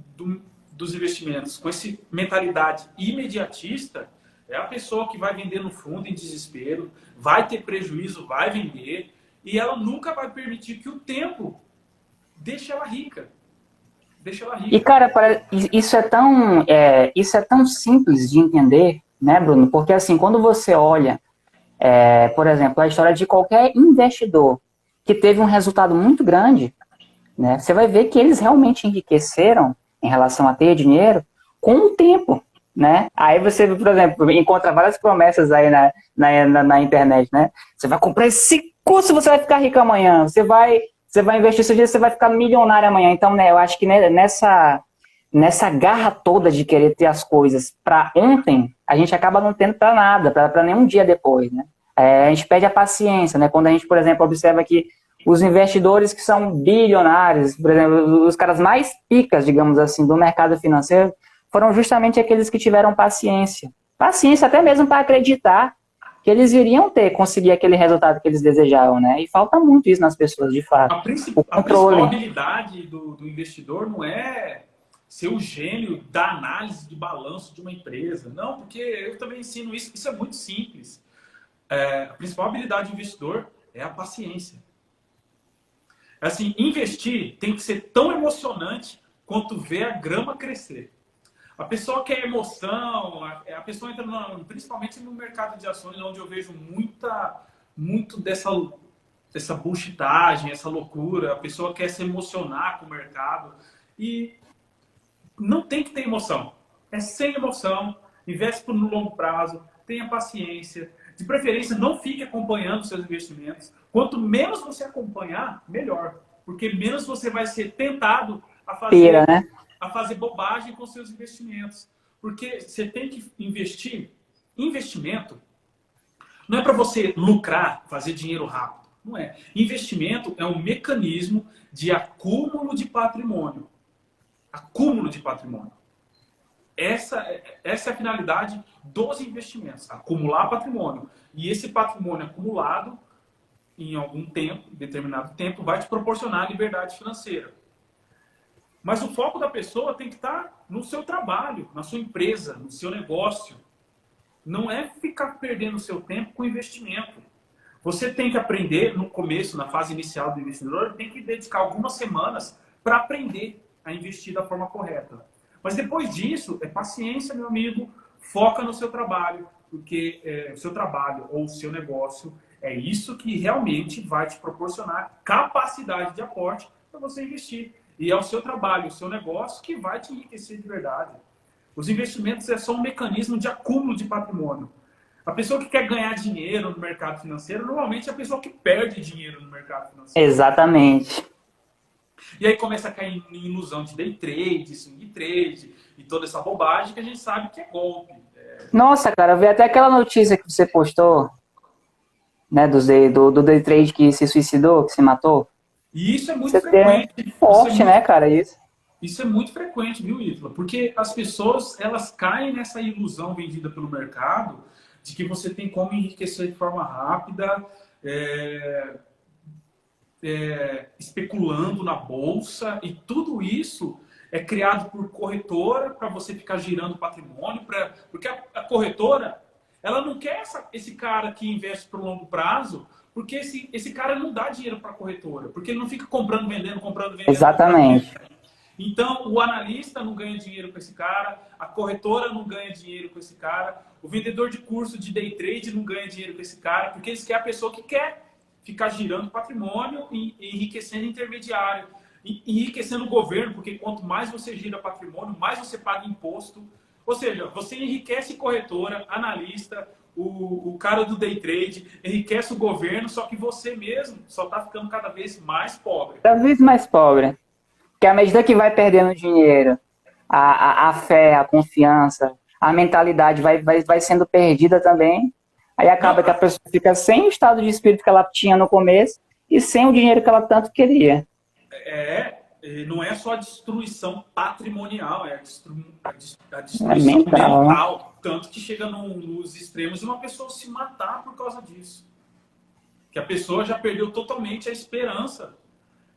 dos investimentos com essa mentalidade imediatista é a pessoa que vai vender no fundo em desespero, vai ter prejuízo, vai vender, e ela nunca vai permitir que o tempo deixe ela rica. E, cara, isso é tão simples de entender, né, Bruno? Porque, assim, quando você olha, por exemplo, a história de qualquer investidor que teve um resultado muito grande, né, você vai ver que eles realmente enriqueceram em relação a ter dinheiro com o tempo, né? Aí você, por exemplo, encontra várias promessas aí na internet, né? Você vai comprar esse curso, você vai ficar rico amanhã. Você vai investir seu dinheiro, você vai ficar milionário amanhã. Então, né, eu acho que nessa garra toda de querer ter as coisas para ontem, a gente acaba não tendo para nada, para nenhum dia depois, né? A gente perde a paciência, né? Quando a gente, por exemplo, observa que os investidores que são bilionários, por exemplo, os caras mais picas, digamos assim, do mercado financeiro, foram justamente aqueles que tiveram paciência. Paciência até mesmo para acreditar que eles iriam conseguir aquele resultado que eles desejavam, né? E falta muito isso nas pessoas, de fato. A principal habilidade do investidor não é ser o gênio da análise de balanço de uma empresa. Não, porque eu também ensino isso. Isso é muito simples. A principal habilidade do investidor é a paciência. Assim, investir tem que ser tão emocionante quanto ver a grama crescer. A pessoa quer emoção, a pessoa entra principalmente no mercado de ações, onde eu vejo muito dessa bullshitagem, essa loucura. A pessoa quer se emocionar com o mercado e não tem que ter emoção. É sem emoção, investe no longo prazo, tenha paciência. De preferência, não fique acompanhando seus investimentos. Quanto menos você acompanhar, melhor. Porque menos você vai ser tentado a fazer bobagem com seus investimentos. Porque você tem que investir. Investimento não é para você lucrar, fazer dinheiro rápido. Não é. Investimento é um mecanismo de acúmulo de patrimônio. Acúmulo de patrimônio. Essa é a finalidade dos investimentos, acumular patrimônio. E esse patrimônio acumulado, em algum tempo, determinado tempo, vai te proporcionar liberdade financeira. Mas o foco da pessoa tem que estar no seu trabalho, na sua empresa, no seu negócio. Não é ficar perdendo seu tempo com investimento. Você tem que aprender no começo, na fase inicial do investidor, tem que dedicar algumas semanas para aprender a investir da forma correta. Mas depois disso, é paciência, meu amigo, foca no seu trabalho, porque o seu trabalho ou o seu negócio é isso que realmente vai te proporcionar capacidade de aporte para você investir. E é o seu trabalho, o seu negócio que vai te enriquecer de verdade. Os investimentos é só um mecanismo de acúmulo de patrimônio. A pessoa que quer ganhar dinheiro no mercado financeiro, normalmente é a pessoa que perde dinheiro no mercado financeiro. Exatamente. E aí começa a cair em ilusão de day trade, swing trade e toda essa bobagem que a gente sabe que é golpe. Nossa, cara, eu vi até aquela notícia que você postou, né, do day trade que se suicidou, que se matou. E isso é muito Você frequente. tem forte, né, cara, isso. Isso é muito frequente, viu, Ítala? Porque as pessoas, elas caem nessa ilusão vendida pelo mercado de que você tem como enriquecer de forma rápida, especulando na bolsa, e tudo isso é criado por corretora para você ficar girando patrimônio, porque a corretora, ela não quer esse cara que investe por longo prazo, porque esse cara não dá dinheiro para a corretora, porque ele não fica comprando, vendendo, comprando, vendendo. Exatamente. Comprando, vendendo. Então, o analista não ganha dinheiro com esse cara, a corretora não ganha dinheiro com esse cara, o vendedor de curso de day trade não ganha dinheiro com esse cara, porque eles querem a pessoa que quer ficar girando patrimônio e enriquecendo intermediário, enriquecendo o governo, porque quanto mais você gira patrimônio, mais você paga imposto. Ou seja, você enriquece corretora, analista, o cara do day trade, enriquece o governo, só que você mesmo só está ficando cada vez mais pobre. Cada vez mais pobre. Porque à medida que vai perdendo dinheiro, a fé, a confiança, a mentalidade vai sendo perdida também. Aí acaba que a pessoa fica sem o estado de espírito que ela tinha no começo e sem o dinheiro que ela tanto queria. Não é só a destruição patrimonial, é a destruição mental, mental. Tanto que chega nos extremos de uma pessoa se matar por causa disso. Que a pessoa já perdeu totalmente a esperança.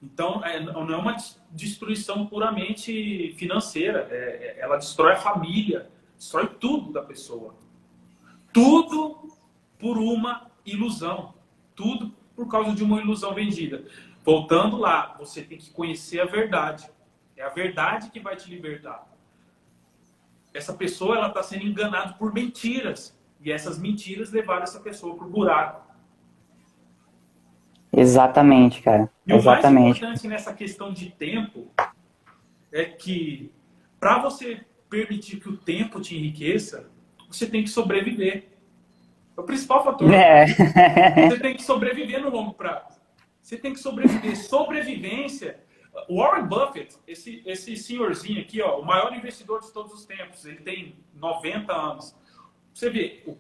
Então, não é uma destruição puramente financeira. Ela destrói a família, destrói tudo da pessoa. Tudo por uma ilusão. Tudo por causa de uma ilusão vendida. Voltando lá, você tem que conhecer a verdade. É a verdade que vai te libertar. Essa pessoa ela está sendo enganada por mentiras. E essas mentiras levaram essa pessoa para o buraco. Exatamente, cara. E o mais Exatamente. importante nessa questão de tempo é que, para você permitir que o tempo te enriqueça, você tem que sobreviver. É o principal fator. Você tem que sobreviver no longo prazo. Você tem que sobreviver. Sobrevivência. O Warren Buffett, esse senhorzinho aqui, ó, o maior investidor de todos os tempos, ele tem 90 anos. Você vê, o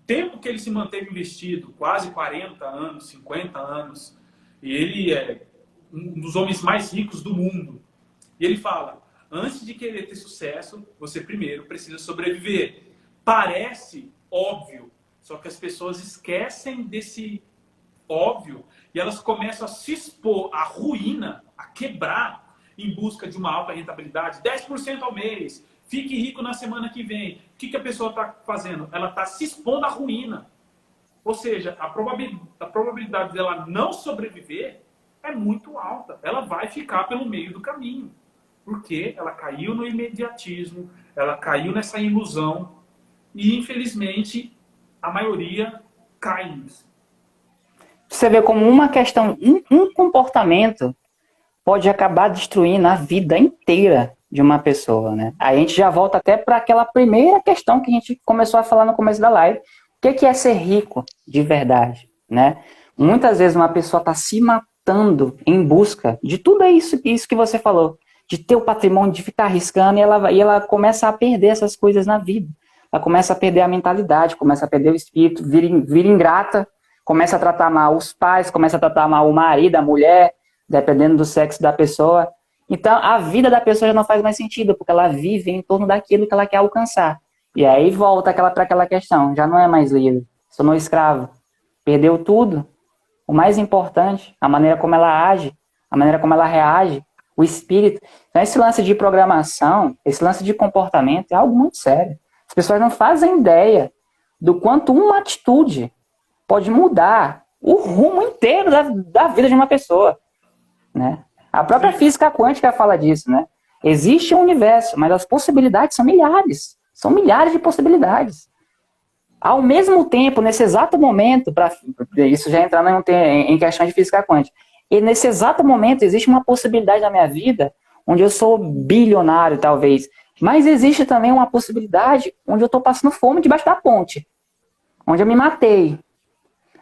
tempo que ele se manteve investido, quase 40 anos, 50 anos, e ele é um dos homens mais ricos do mundo. E ele fala, antes de querer ter sucesso, você primeiro precisa sobreviver. Parece óbvio, só que as pessoas esquecem desse óbvio e elas começam a se expor à ruína, a quebrar, em busca de uma alta rentabilidade, 10% ao mês, fique rico na semana que vem. O que a pessoa está fazendo? Ela está se expondo à ruína. Ou seja, a probabilidade dela não sobreviver é muito alta. Ela vai ficar pelo meio do caminho. Porque ela caiu no imediatismo, ela caiu nessa ilusão e, infelizmente, a maioria cai nisso. Você vê como uma questão, um comportamento pode acabar destruindo a vida inteira de uma pessoa, né? Aí a gente já volta até para aquela primeira questão que a gente começou a falar no começo da live. O que é ser rico de verdade, né? Muitas vezes uma pessoa está se matando em busca de tudo isso que você falou, de ter o patrimônio, de ficar arriscando, e ela começa a perder essas coisas na vida. Ela começa a perder a mentalidade, começa a perder o espírito, vira ingrata, começa a tratar mal os pais, começa a tratar mal o marido, a mulher, dependendo do sexo da pessoa. Então, a vida da pessoa já não faz mais sentido, porque ela vive em torno daquilo que ela quer alcançar. E aí volta para aquela questão, já não é mais livre, se tornou escravo. Perdeu tudo. O mais importante, a maneira como ela age, a maneira como ela reage, o espírito. Então, esse lance de programação, esse lance de comportamento é algo muito sério. As pessoas não fazem ideia do quanto uma atitude pode mudar o rumo inteiro da vida de uma pessoa, né? A própria física quântica fala disso, né? Existe um universo, mas as possibilidades são milhares. São milhares de possibilidades. Ao mesmo tempo, nesse exato momento, isso já entrando em questão de física quântica, e nesse exato momento existe uma possibilidade na minha vida onde eu sou bilionário, talvez, mas existe também uma possibilidade onde eu estou passando fome debaixo da ponte, onde eu me matei.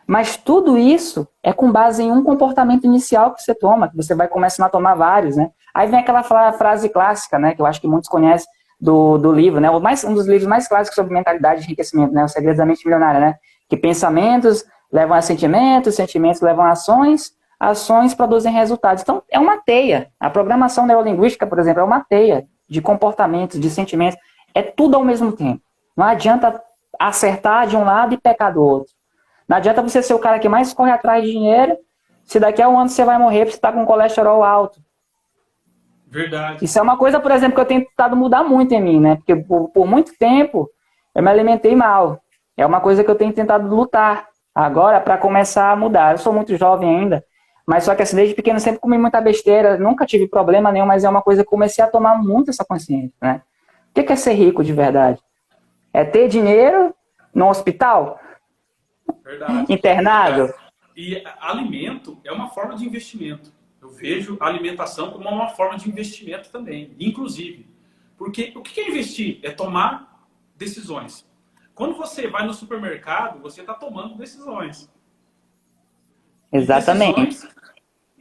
Mas tudo isso é com base em um comportamento inicial que você toma, que você vai começando a tomar vários, né? Aí vem aquela frase clássica, né, que eu acho que muitos conhecem do livro, né? Um dos livros mais clássicos sobre mentalidade de enriquecimento, né? O Segredo da Mente Milionária, né? Que pensamentos levam a sentimentos, sentimentos levam a ações, ações produzem resultados. Então, é uma teia. A programação neurolinguística, por exemplo, é uma teia de comportamentos, de sentimentos. É tudo ao mesmo tempo. Não adianta acertar de um lado e pecar do outro. Não adianta você ser o cara que mais corre atrás de dinheiro, se daqui a um ano você vai morrer porque você está com colesterol alto. Verdade. Isso é uma coisa, por exemplo, que eu tenho tentado mudar muito em mim, né? Porque por muito tempo eu me alimentei mal. É uma coisa que eu tenho tentado lutar agora para começar a mudar. Eu sou muito jovem ainda, mas só que assim, desde pequeno eu sempre comi muita besteira, nunca tive problema nenhum, mas é uma coisa que eu comecei a tomar muito essa consciência, né? O que é ser rico de verdade? É ter dinheiro no hospital? Verdade. Internado? E alimento é uma forma de investimento. Eu vejo a alimentação como uma forma de investimento também, inclusive. Porque o que é investir? É tomar decisões. Quando você vai no supermercado, você está tomando decisões. Exatamente.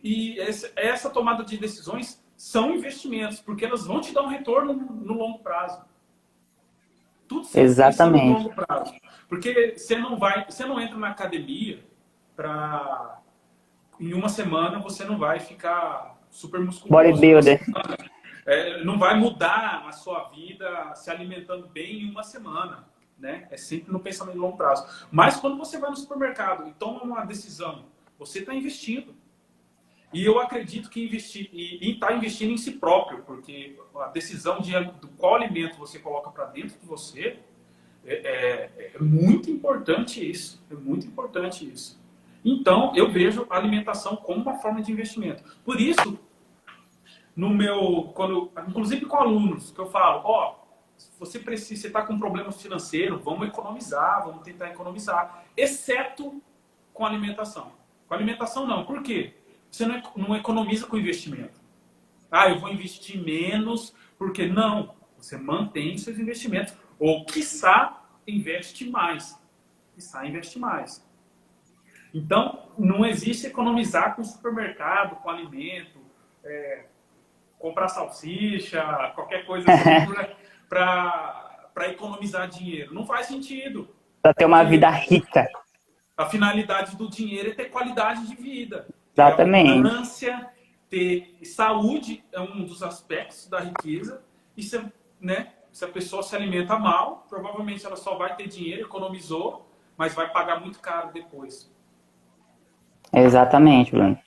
E essa tomada de decisões são investimentos, porque elas vão te dar um retorno no longo prazo. Tudo Exatamente. no longo prazo. Porque você não entra na academia em uma semana você não vai ficar super musculoso. Bodybuilder. Não vai mudar a sua vida se alimentando bem em uma semana, né? É sempre no pensamento de longo prazo. Mas quando você vai no supermercado e toma uma decisão, você está investindo. E eu acredito que investir e está investindo em si próprio, porque a decisão do qual alimento você coloca para dentro de você é muito importante isso. É muito importante isso. Então, eu vejo a alimentação como uma forma de investimento. Por isso, inclusive com alunos, que eu falo, se você está com problemas financeiros, vamos economizar, vamos tentar economizar, exceto com alimentação. Com alimentação não, por quê? Você não economiza com investimento. Eu vou investir menos, porque não, você mantém seus investimentos, ou quiçá investe mais. Então, não existe economizar com supermercado, com alimento, comprar salsicha, qualquer coisa assim, para economizar dinheiro. Não faz sentido. Para ter uma vida rica. A finalidade do dinheiro é ter qualidade de vida. Exatamente. Ter abundância, ter saúde é um dos aspectos da riqueza. E se a pessoa se alimenta mal, provavelmente ela só vai ter dinheiro, economizou, mas vai pagar muito caro depois. Exatamente, Bruno.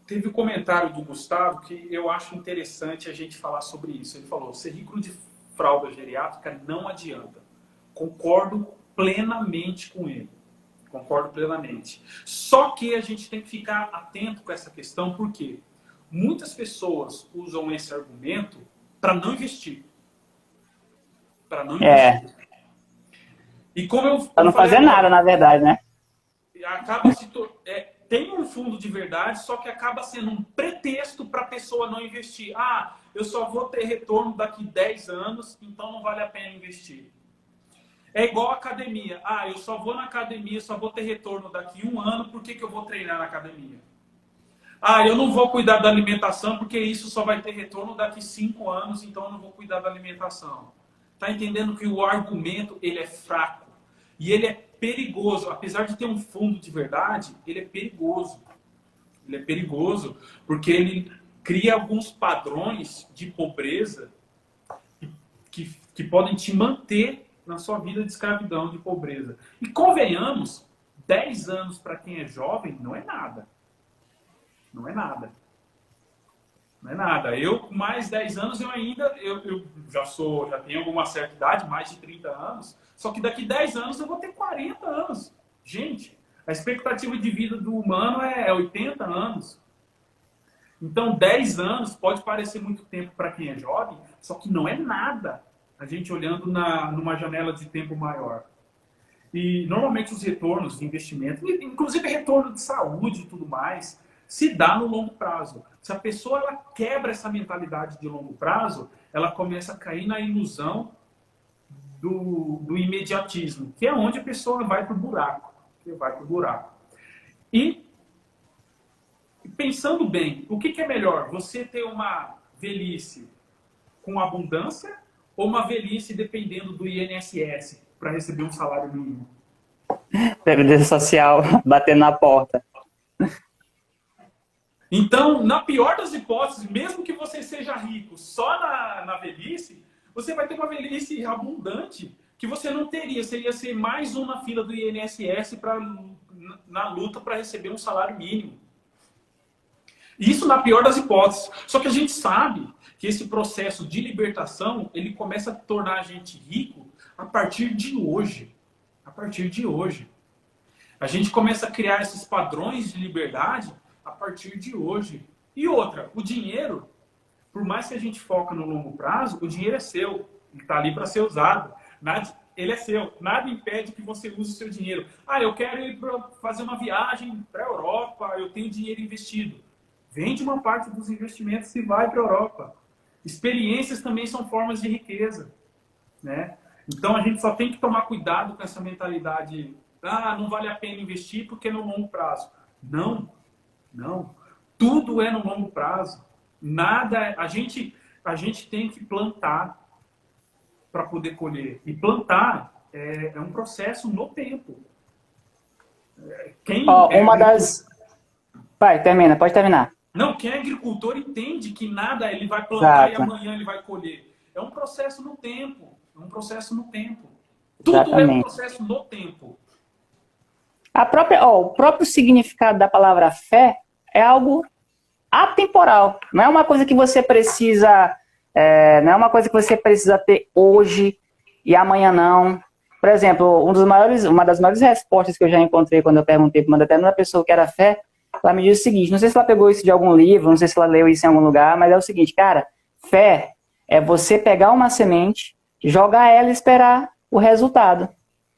Teve um comentário do Gustavo que eu acho interessante a gente falar sobre isso. Ele falou, ser rico de fralda geriátrica não adianta. Concordo plenamente com ele. Concordo plenamente. Só que a gente tem que ficar atento com essa questão, porque muitas pessoas usam esse argumento para não investir. Para não investir. E como eu para não fazer nada, na verdade, né? Acaba tem um fundo de verdade, só que acaba sendo um pretexto para a pessoa não investir. Eu só vou ter retorno daqui 10 anos, então não vale a pena investir. É igual a academia. Eu só vou na academia, só vou ter retorno daqui 1 ano, por que eu vou treinar na academia? Eu não vou cuidar da alimentação, porque isso só vai ter retorno daqui 5 anos, então eu não vou cuidar da alimentação. Tá entendendo que o argumento ele é fraco e ele é perigoso. Apesar de ter um fundo de verdade, ele é perigoso. Ele é perigoso porque ele cria alguns padrões de pobreza que podem te manter na sua vida de escravidão, de pobreza. E convenhamos, 10 anos para quem é jovem não é nada. Não é nada. Não é nada. Eu, com mais 10 anos, eu já tenho alguma certa idade, mais de 30 anos, só que daqui 10 anos eu vou ter 40 anos. Gente, a expectativa de vida do humano é 80 anos. Então, 10 anos pode parecer muito tempo para quem é jovem, só que não é nada. A gente olhando numa janela de tempo maior. E, normalmente, os retornos de investimento, inclusive retorno de saúde e tudo mais, se dá no longo prazo. Se a pessoa ela quebra essa mentalidade de longo prazo, ela começa a cair na ilusão do imediatismo, que é onde a pessoa vai para o buraco. E, pensando bem, o que é melhor? Você ter uma velhice com abundância ou uma velhice dependendo do INSS para receber um salário mínimo? Previdência Social batendo na porta. Então, na pior das hipóteses, mesmo que você seja rico só na velhice, você vai ter uma velhice abundante que você não teria. Seria ser mais um na fila do INSS na luta para receber um salário mínimo. Isso na pior das hipóteses. Só que a gente sabe que esse processo de libertação, ele começa a tornar a gente rico a partir de hoje. A partir de hoje. A gente começa a criar esses padrões de liberdade a partir de hoje. E outra, o dinheiro, por mais que a gente foca no longo prazo, o dinheiro é seu. Ele está ali para ser usado. Ele é seu. Nada impede que você use o seu dinheiro. Ah, eu quero ir fazer uma viagem para a Europa, eu tenho dinheiro investido. Vende uma parte dos investimentos e vai para a Europa. Experiências também são formas de riqueza, né? Então a gente só tem que tomar cuidado com essa mentalidade. Ah, não vale a pena investir porque é no longo prazo. Não. Tudo é no longo prazo. Nada. A gente tem que plantar para poder colher. E plantar é um processo no tempo. Vai, termina, pode terminar. Não, quem é agricultor entende que nada ele vai plantar e amanhã ele vai colher. É um processo no tempo. Tudo é um processo no tempo. O próprio significado da palavra fé é algo atemporal. Não é uma coisa que você precisa, ter hoje e amanhã não. Por exemplo, uma das maiores respostas que eu já encontrei quando eu perguntei para uma determinada pessoa que era fé, ela me disse o seguinte, não sei se ela pegou isso de algum livro, não sei se ela leu isso em algum lugar, mas é o seguinte, cara, fé é você pegar uma semente, jogar ela e esperar o resultado.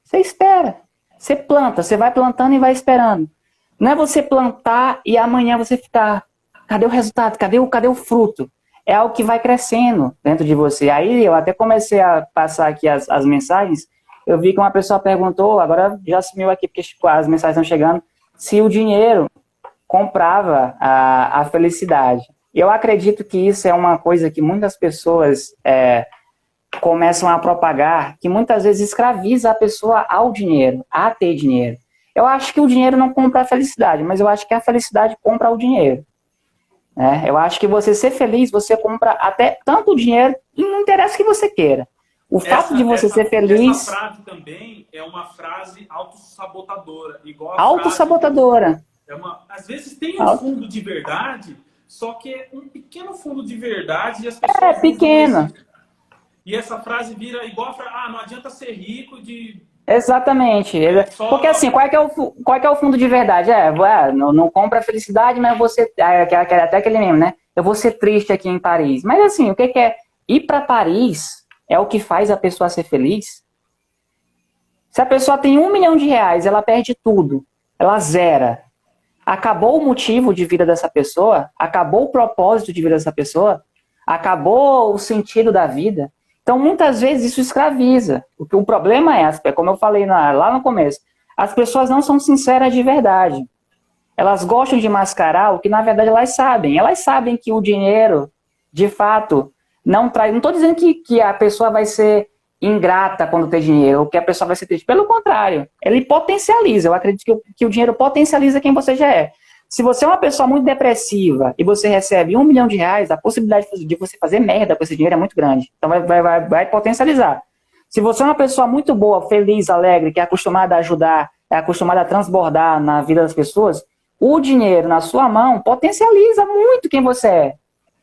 Você espera, você planta, você vai plantando e vai esperando. Não é você plantar e amanhã você ficar, cadê o resultado, cadê o fruto? É algo que vai crescendo dentro de você. Aí eu até comecei a passar aqui as mensagens, eu vi que uma pessoa perguntou, agora já sumiu aqui porque as mensagens estão chegando, se o dinheiro comprava a felicidade. Eu acredito que isso é uma coisa que muitas pessoas começam a propagar, que muitas vezes escraviza a pessoa ao dinheiro, a ter dinheiro. Eu acho que o dinheiro não compra a felicidade, mas eu acho que a felicidade compra o dinheiro. Eu acho que você ser feliz, você compra até tanto dinheiro, e não interessa o que você queira. O fato de você ser feliz... Essa frase também é uma frase autossabotadora. Autossabotadora. Às vezes tem um fundo de verdade, só que é um pequeno fundo de verdade e as pessoas... É pequeno. E essa frase vira igual a frase, não adianta ser rico de... Exatamente. Porque assim, qual é que é o fundo de verdade? Não compra felicidade, mas você... Até aquele mesmo, né? Eu vou ser triste aqui em Paris. Mas assim, o que é? Ir para Paris é o que faz a pessoa ser feliz? Se a pessoa tem R$1 milhão, ela perde tudo. Ela zera. Acabou o motivo de vida dessa pessoa? Acabou o propósito de vida dessa pessoa? Acabou o sentido da vida? Então, muitas vezes, isso escraviza. O problema é, como eu falei lá no começo, as pessoas não são sinceras de verdade. Elas gostam de mascarar o que, na verdade, elas sabem. Elas sabem que o dinheiro, de fato, não traz... Não estou dizendo que a pessoa vai ser ingrata quando tem dinheiro, ou que a pessoa vai ser triste. Pelo contrário, ele potencializa. Eu acredito que o dinheiro potencializa quem você já é. Se você é uma pessoa muito depressiva e você recebe R$1 milhão, a possibilidade de você fazer merda com esse dinheiro é muito grande. Então vai potencializar. Se você é uma pessoa muito boa, feliz, alegre, que é acostumada a ajudar, é acostumada a transbordar na vida das pessoas, o dinheiro na sua mão potencializa muito quem você é.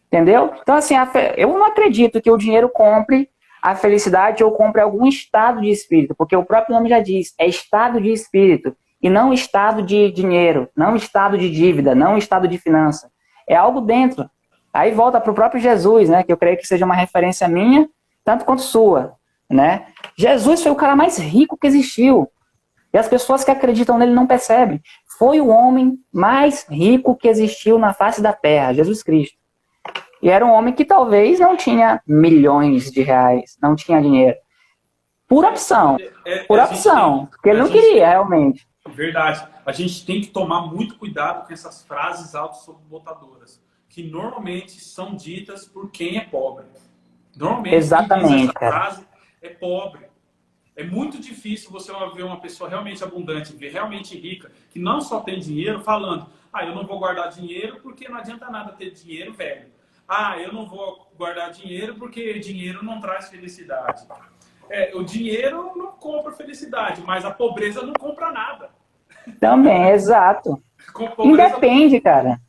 Entendeu? Então, assim, eu não acredito que o dinheiro compre a felicidade ou compre algum estado de espírito, porque o próprio nome já diz, é estado de espírito. E não estado de dinheiro, não estado de dívida, não estado de finança. É algo dentro. Aí volta para o próprio Jesus, né? Que eu creio que seja uma referência minha, tanto quanto sua, né? Jesus foi o cara mais rico que existiu. E as pessoas que acreditam nele não percebem. Foi o homem mais rico que existiu na face da terra, Jesus Cristo. E era um homem que talvez não tinha milhões de reais, não tinha dinheiro. Por opção. Por opção. Porque ele não queria, realmente. Verdade. A gente tem que tomar muito cuidado com essas frases autossabotadoras, que normalmente são ditas por quem é pobre. Normalmente Exatamente, quem diz essa cara. frase é pobre. É muito difícil você ver uma pessoa realmente abundante, ver realmente rica, que não só tem dinheiro, falando: ah, eu não vou guardar dinheiro porque não adianta nada ter dinheiro, velho. Ah, eu não vou guardar dinheiro porque dinheiro não traz felicidade. O dinheiro não compra felicidade, mas a pobreza não compra nada. Também, exato. Independe, cara.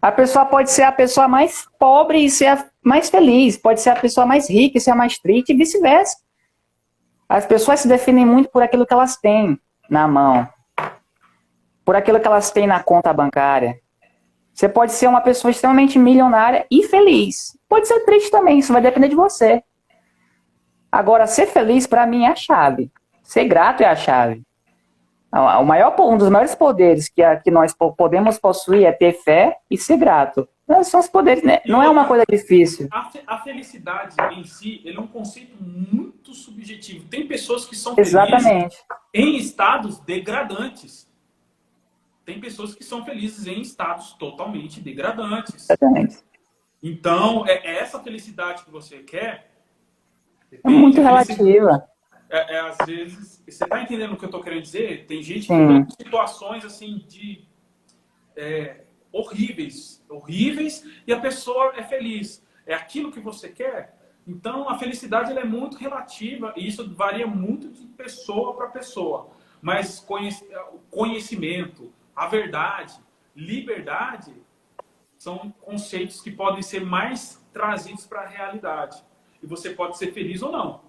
A pessoa pode ser a pessoa mais pobre e ser a mais feliz. Pode ser a pessoa mais rica e ser a mais triste e vice-versa. As pessoas se definem muito por aquilo que elas têm na mão. Por aquilo que elas têm na conta bancária. Você pode ser uma pessoa extremamente milionária e feliz. Pode ser triste também, isso vai depender de você. Agora, ser feliz, para mim, é a chave. Ser grato é a chave. Um dos maiores poderes que nós podemos possuir é ter fé e ser grato. São os poderes, né? Não é uma coisa difícil. A felicidade em si, ele é um conceito muito subjetivo. Tem pessoas que são Exatamente. felizes em estados degradantes. Tem pessoas que são felizes em estados totalmente degradantes. Exatamente. Então, essa felicidade que você quer... É muito relativa. Às vezes, você está entendendo o que eu estou querendo dizer? Tem gente que tem situações assim horríveis, e a pessoa é feliz. É aquilo que você quer? Então, a felicidade ela é muito relativa e isso varia muito de pessoa para pessoa. Mas conhecimento, a verdade, liberdade são conceitos que podem ser mais trazidos para a realidade. E você pode ser feliz ou não.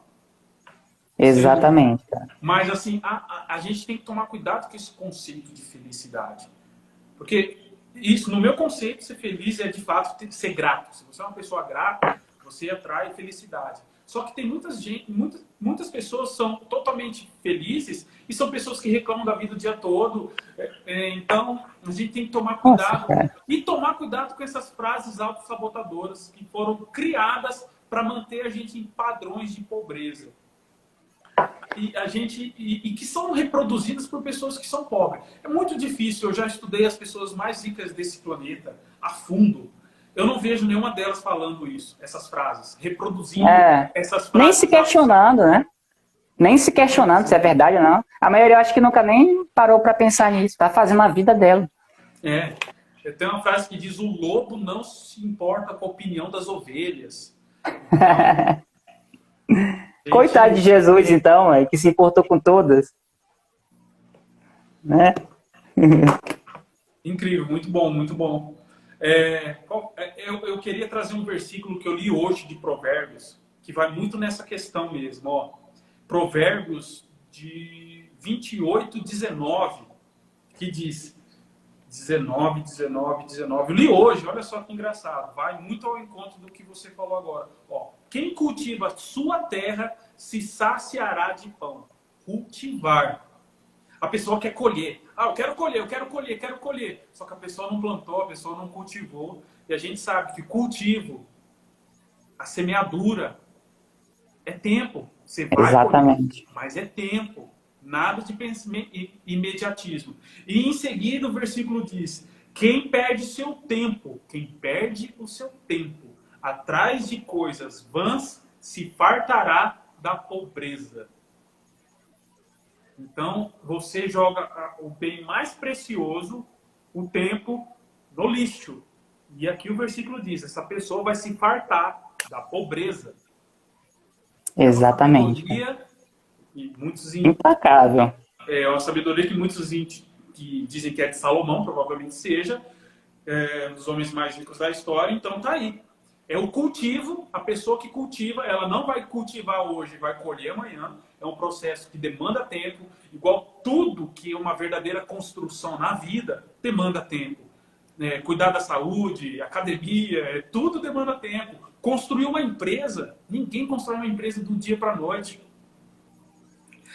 Exatamente, cara. Mas, assim, a gente tem que tomar cuidado com esse conceito de felicidade. Porque isso, no meu conceito, ser feliz é, de fato, ser grato. Se você é uma pessoa grata, você atrai felicidade. Só que tem muitas pessoas são totalmente felizes e são pessoas que reclamam da vida o dia todo. Então, a gente tem que tomar cuidado. E tomar cuidado com essas frases autossabotadoras que foram criadas para manter a gente em padrões de pobreza. E que são reproduzidas por pessoas que são pobres. É muito difícil, eu já estudei as pessoas mais ricas desse planeta a fundo. Eu não vejo nenhuma delas falando isso, essas frases, reproduzindo essas frases. Nem se questionando, né? Nem se questionando se é verdade ou não. A maioria eu acho que nunca nem parou para pensar nisso, tá fazendo a vida dela. Tem uma frase que diz: o lobo não se importa com a opinião das ovelhas. Coitado de Jesus, então, que se importou com todas. Né? Incrível, muito bom, muito bom. Eu queria trazer um versículo que eu li hoje de Provérbios, que vai muito nessa questão mesmo. Ó. Provérbios de 28, 19, que diz 19. Eu li hoje, olha só que engraçado. Vai muito ao encontro do que você falou agora. Ó, quem cultiva sua terra se saciará de pão. Cultivar. A pessoa quer colher. Eu quero colher. Só que a pessoa não plantou, a pessoa não cultivou. E a gente sabe que cultivo, a semeadura, é tempo. Você vai colher, mas é tempo. Nada de imediatismo. E em seguida o versículo diz: quem perde o seu tempo atrás de coisas vãs se fartará da pobreza. Então, você joga o bem mais precioso, o tempo, no lixo. E aqui o versículo diz: essa pessoa vai se fartar da pobreza. Exatamente. E muitos implacável. É uma sabedoria que muitos que dizem que é de Salomão, provavelmente seja, um dos homens mais ricos da história. Então tá aí. É o cultivo, a pessoa que cultiva, ela não vai cultivar hoje, vai colher amanhã. É um processo que demanda tempo, igual tudo que é uma verdadeira construção na vida demanda tempo. Cuidar da saúde, academia, tudo demanda tempo. Construir uma empresa, ninguém constrói uma empresa do dia para a noite.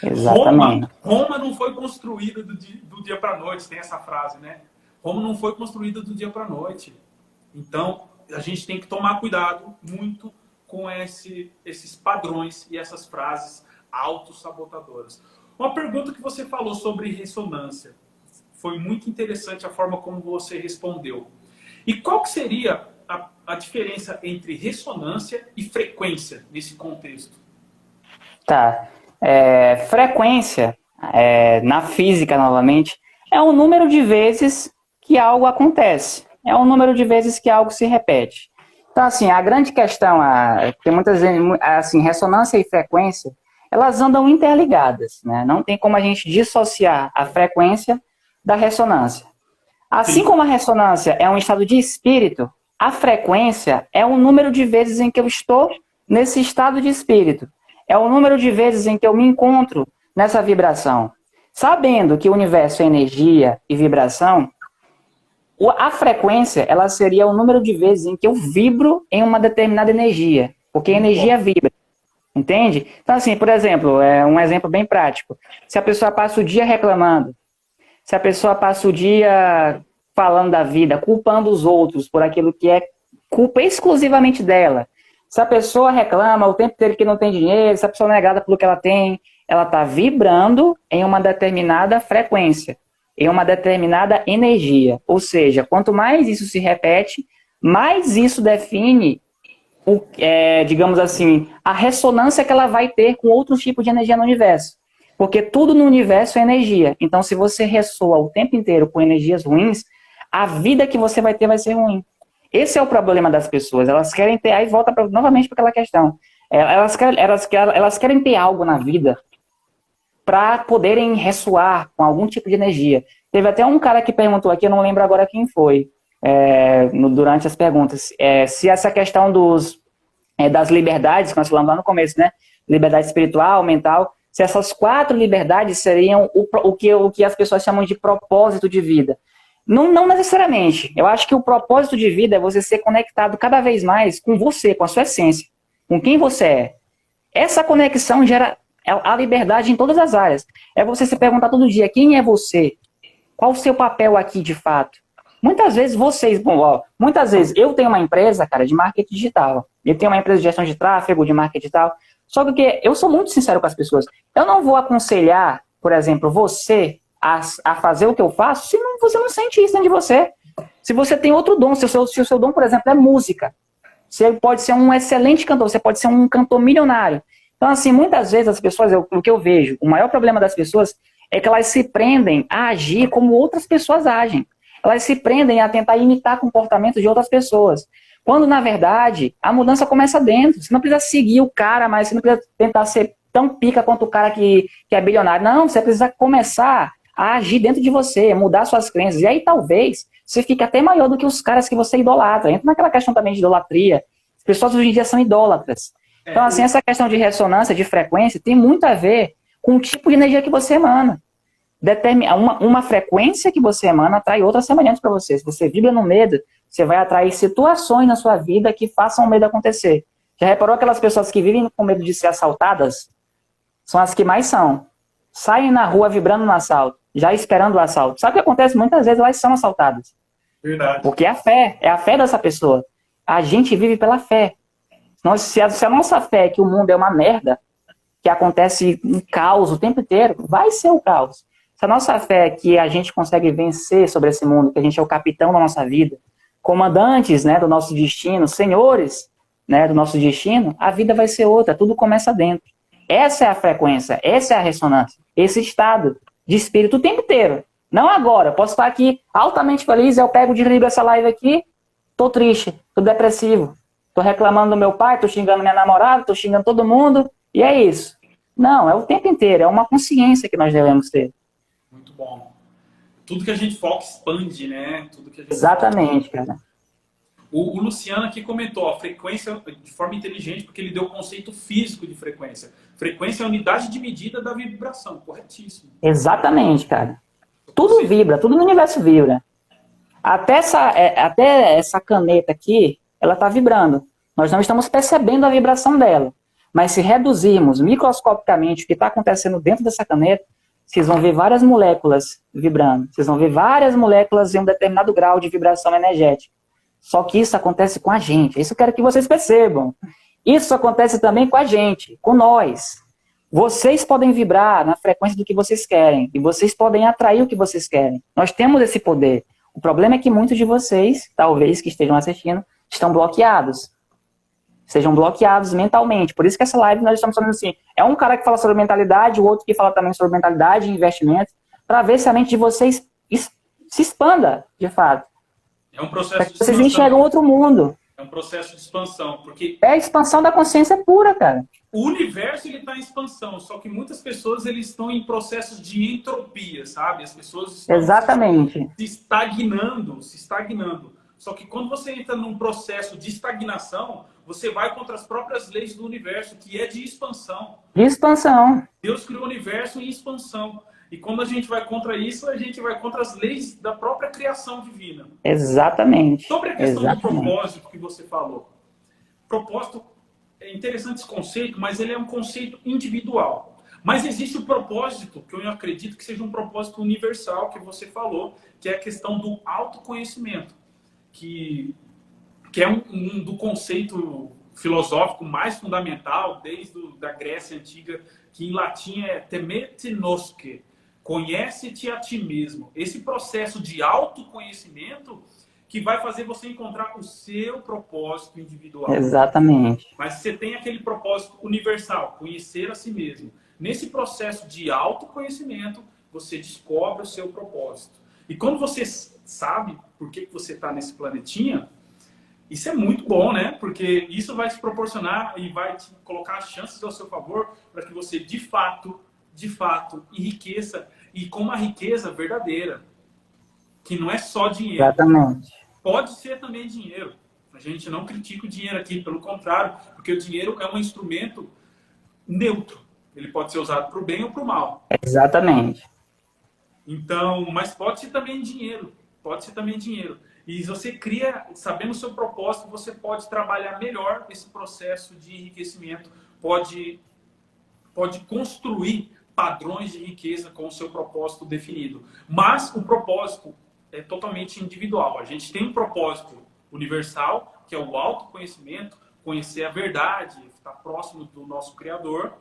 Exatamente. Roma não foi construída do dia para a noite, tem essa frase, né? Roma não foi construída do dia para a noite. Então, a gente tem que tomar cuidado muito com esses padrões e essas frases autossabotadodoras. Uma pergunta que você falou sobre ressonância. Foi muito interessante a forma como você respondeu. E qual que seria a diferença entre ressonância e frequência nesse contexto? Tá. Frequência, na física, novamente, é o número de vezes que algo acontece. É o número de vezes que algo se repete. Então, assim, a grande questão, tem muitas vezes, assim, ressonância e frequência, elas andam interligadas, né? Não tem como a gente dissociar a frequência da ressonância. Assim como a ressonância é um estado de espírito, a frequência é o número de vezes em que eu estou nesse estado de espírito. É o número de vezes em que eu me encontro nessa vibração. Sabendo que o universo é energia e vibração, a frequência ela seria o número de vezes em que eu vibro em uma determinada energia. Porque a energia vibra. Entende? Então, assim, por exemplo, um exemplo bem prático. Se a pessoa passa o dia reclamando, se a pessoa passa o dia falando da vida, culpando os outros por aquilo que é culpa exclusivamente dela. Se a pessoa reclama o tempo inteiro que não tem dinheiro, se a pessoa não é grata pelo que ela tem, ela está vibrando em uma determinada frequência, em uma determinada energia. Ou seja, quanto mais isso se repete, mais isso define, digamos assim, a ressonância que ela vai ter com outros tipos de energia no universo. Porque tudo no universo é energia. Então, se você ressoa o tempo inteiro com energias ruins, a vida que você vai ter vai ser ruim. Esse é o problema das pessoas. Elas querem ter... Aí volta novamente para aquela questão. Elas querem ter algo na vida para poderem ressoar com algum tipo de energia. Teve até um cara que perguntou aqui, eu não lembro agora quem foi, durante as perguntas, se essa questão das liberdades, que nós falamos lá no começo, né? Liberdade espiritual, mental... Se essas 4 liberdades seriam o que as pessoas chamam de propósito de vida. Não necessariamente. Eu acho que o propósito de vida é você ser conectado cada vez mais com você, com a sua essência, com quem você é. Essa conexão gera a liberdade em todas as áreas. É você se perguntar todo dia, quem é você? Qual o seu papel aqui de fato? Muitas vezes muitas vezes eu tenho uma empresa, cara, de marketing digital. Eu tenho uma empresa de gestão de tráfego, de marketing digital. Só que eu sou muito sincero com as pessoas. Eu não vou aconselhar, por exemplo, você a fazer o que eu faço se você não sente isso dentro de você. Se você tem outro dom, se o seu dom, por exemplo, é música. Você pode ser um excelente cantor, você pode ser um cantor milionário. Então, assim, muitas vezes as pessoas, o que eu vejo, o maior problema das pessoas é que elas se prendem a agir como outras pessoas agem. Elas se prendem a tentar imitar comportamentos de outras pessoas. Quando, na verdade, a mudança começa dentro. Você não precisa seguir o cara, mas você não precisa tentar ser tão pica quanto o cara que é bilionário. Não, você precisa começar a agir dentro de você, mudar suas crenças. E aí, talvez, você fique até maior do que os caras que você idolatra. Entra naquela questão também de idolatria. As pessoas hoje em dia são idólatras. Então, assim, essa questão de ressonância, de frequência, tem muito a ver com o tipo de energia que você emana. Uma frequência que você emana atrai outras semelhantes para você. Se você vibra no medo, você vai atrair situações na sua vida que façam o medo acontecer. Já reparou aquelas pessoas que vivem com medo de ser assaltadas? São as que mais são. Saem na rua vibrando no assalto, já esperando o assalto. Sabe o que acontece? Muitas vezes elas são assaltadas. Verdade. Porque é a fé dessa pessoa. A gente vive pela fé. Se a nossa fé é que o mundo é uma merda, que acontece um caos o tempo inteiro, vai ser o caos. Se a nossa fé é que a gente consegue vencer sobre esse mundo, que a gente é o capitão da nossa vida, comandantes, né, do nosso destino, senhores, né, do nosso destino, a vida vai ser outra, tudo começa dentro. Essa é a frequência, essa é a ressonância, esse estado de espírito o tempo inteiro. Não agora, eu posso estar aqui altamente feliz, eu pego, desligo essa live aqui, tô triste, tô depressivo, tô reclamando do meu pai, tô xingando minha namorada, tô xingando todo mundo, e é isso. Não, é o tempo inteiro, é uma consciência que nós devemos ter. Muito bom. Tudo que a gente foca expande, né? Tudo que a gente Exatamente, cara. O Luciano aqui comentou a frequência de forma inteligente, porque ele deu o conceito físico de frequência. Frequência é a unidade de medida da vibração, corretíssimo. Exatamente, cara. Tudo vibra, tudo no universo vibra. Até essa caneta aqui, ela está vibrando. Nós não estamos percebendo a vibração dela. Mas se reduzirmos microscopicamente o que está acontecendo dentro dessa caneta, vocês vão ver várias moléculas vibrando. Vocês vão ver várias moléculas em um determinado grau de vibração energética. Só que isso acontece com a gente. Isso eu quero que vocês percebam. Isso acontece também com a gente, com nós. Vocês podem vibrar na frequência do que vocês querem. E vocês podem atrair o que vocês querem. Nós temos esse poder. O problema é que muitos de vocês, talvez que estejam assistindo, estão bloqueados. Sejam bloqueados mentalmente. Por isso que essa live nós estamos falando assim. É um cara que fala sobre mentalidade, o outro que fala também sobre mentalidade e investimento, para ver se a mente de vocês se expanda, de fato. É um processo de expansão. Vocês enxergam outro mundo. É um processo de expansão, porque... É a expansão da consciência pura, cara. O universo está em expansão, só que muitas pessoas eles estão em processos de entropia, sabe? As pessoas estão exatamente se estagnando. Só que quando você entra num processo de estagnação, você vai contra as próprias leis do universo, que é de expansão. De expansão. Deus criou o universo em expansão. E quando a gente vai contra isso, a gente vai contra as leis da própria criação divina. Exatamente. Sobre a questão do propósito que você falou. Propósito, é interessante esse conceito, mas ele é um conceito individual. Mas existe o propósito, que eu acredito que seja um propósito universal, que você falou, que é a questão do autoconhecimento. Que é do conceito filosófico mais fundamental, desde da Grécia Antiga, que em latim é temete nosce, conhece-te a ti mesmo. Esse processo de autoconhecimento que vai fazer você encontrar o seu propósito individual. Exatamente. Mas você tem aquele propósito universal, conhecer a si mesmo. Nesse processo de autoconhecimento, você descobre o seu propósito. E quando você sabe por que você está nesse planetinha, isso é muito bom, né? Porque isso vai te proporcionar e vai te colocar as chances ao seu favor para que você, de fato, enriqueça e com uma riqueza verdadeira, que não é só dinheiro. Exatamente. Pode ser também dinheiro. A gente não critica o dinheiro aqui, pelo contrário, porque o dinheiro é um instrumento neutro. Ele pode ser usado para o bem ou para o mal. Exatamente. Então, mas pode ser também dinheiro. Pode ser também dinheiro. E você cria, sabendo o seu propósito, você pode trabalhar melhor esse processo de enriquecimento, pode construir padrões de riqueza com o seu propósito definido. Mas o propósito é totalmente individual. A gente tem um propósito universal, que é o autoconhecimento, conhecer a verdade, estar próximo do nosso Criador,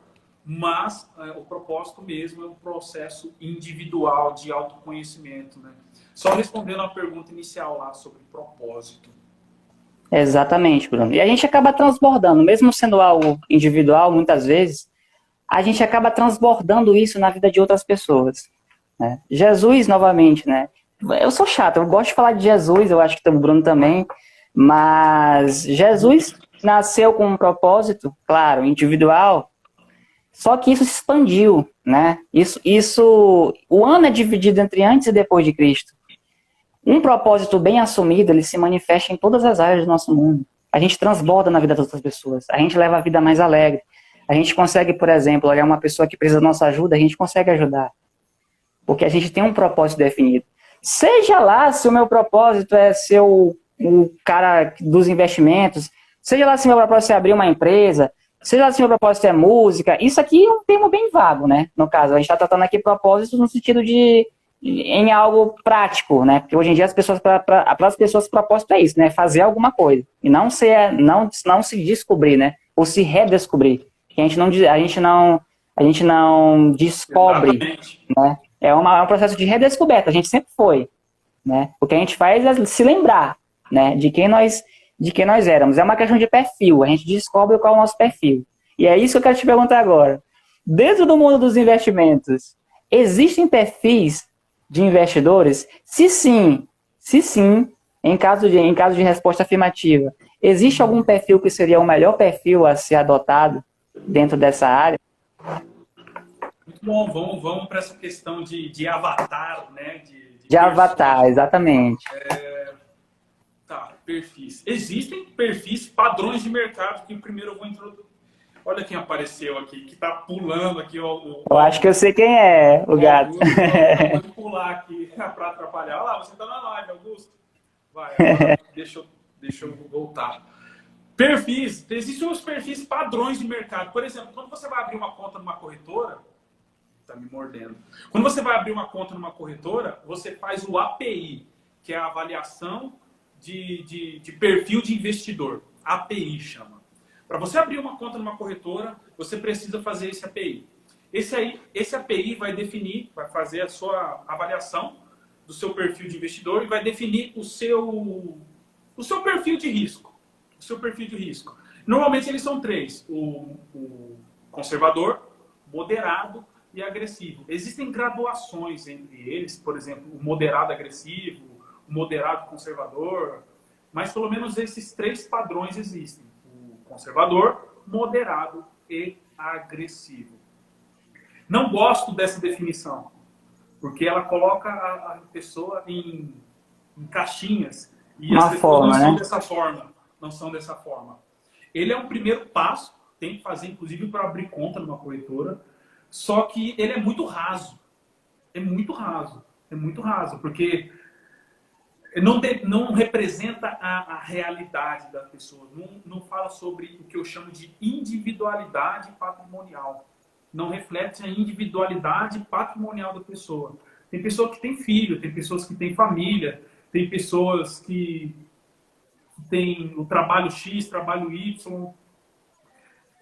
mas o propósito mesmo é um processo individual de autoconhecimento, né? Só respondendo a pergunta inicial lá sobre propósito. Exatamente, Bruno. E a gente acaba transbordando, mesmo sendo algo individual, muitas vezes, a gente acaba transbordando isso na vida de outras pessoas, né? Jesus, novamente, né? Eu sou chato, eu gosto de falar de Jesus, eu acho que o Bruno também, mas Jesus nasceu com um propósito, claro, individual, só que isso se expandiu, né? O ano é dividido entre antes e depois de Cristo. Um propósito bem assumido, ele se manifesta em todas as áreas do nosso mundo. A gente transborda na vida das outras pessoas. A gente leva a vida mais alegre. A gente consegue, por exemplo, olhar uma pessoa que precisa da nossa ajuda, a gente consegue ajudar. Porque a gente tem um propósito definido. Seja lá se o meu propósito é ser o cara dos investimentos, seja lá se o meu propósito é abrir uma empresa, seja lá se o meu propósito é música, isso aqui é um termo bem vago, né? No caso, a gente está tratando aqui propósitos no sentido em algo prático, né? Porque hoje em dia para as pessoas propósito é isso, né? Fazer alguma coisa. E não se descobrir, né? Ou se redescobrir. A gente não descobre, né? É um processo de redescoberta, a gente sempre foi, né? O que a gente faz é se lembrar, né? De quem nós éramos. É uma questão de perfil, a gente descobre qual é o nosso perfil. E é isso que eu quero te perguntar agora. Dentro do mundo dos investimentos, existem perfis de investidores? Se sim, em caso de resposta afirmativa, existe algum perfil que seria o melhor perfil a ser adotado dentro dessa área? Muito bom, vamos para essa questão de avatar, né? De avatar, exatamente. Tá. Perfis. Existem perfis padrões de mercado que primeiro eu vou introduzir. Olha quem apareceu aqui, que está pulando aqui. Eu acho que eu sei quem é, o gato. Augusto acabou de pular aqui para atrapalhar. Olha lá, você está na live, Augusto. Vai, agora deixa eu voltar. Perfis. Existem os perfis padrões de mercado. Por exemplo, quando você vai abrir uma conta numa corretora, tá me mordendo. Quando você vai abrir uma conta numa corretora, você faz o API, que é a avaliação de perfil de investidor. API chama. Para você abrir uma conta numa corretora, você precisa fazer esse API. Esse API vai definir, vai fazer a sua avaliação do seu perfil de investidor e vai definir o seu perfil de risco. O seu perfil de risco. Normalmente eles são três: o conservador, moderado e agressivo. Existem graduações entre eles, por exemplo, o moderado agressivo, o moderado conservador, mas pelo menos esses três padrões existem: o conservador, moderado e agressivo. Não gosto dessa definição, porque ela coloca a pessoa em caixinhas e as pessoas não são dessa forma. Não são dessa forma. Ele é um primeiro passo, tem que fazer inclusive para abrir conta numa corretora, só que ele é muito raso. É muito raso. É muito raso, porque não representa a realidade da pessoa. Não fala sobre o que eu chamo de individualidade patrimonial. Não reflete a individualidade patrimonial da pessoa. Tem pessoa que tem filho, tem pessoas que têm família, tem pessoas que têm o trabalho X, trabalho Y.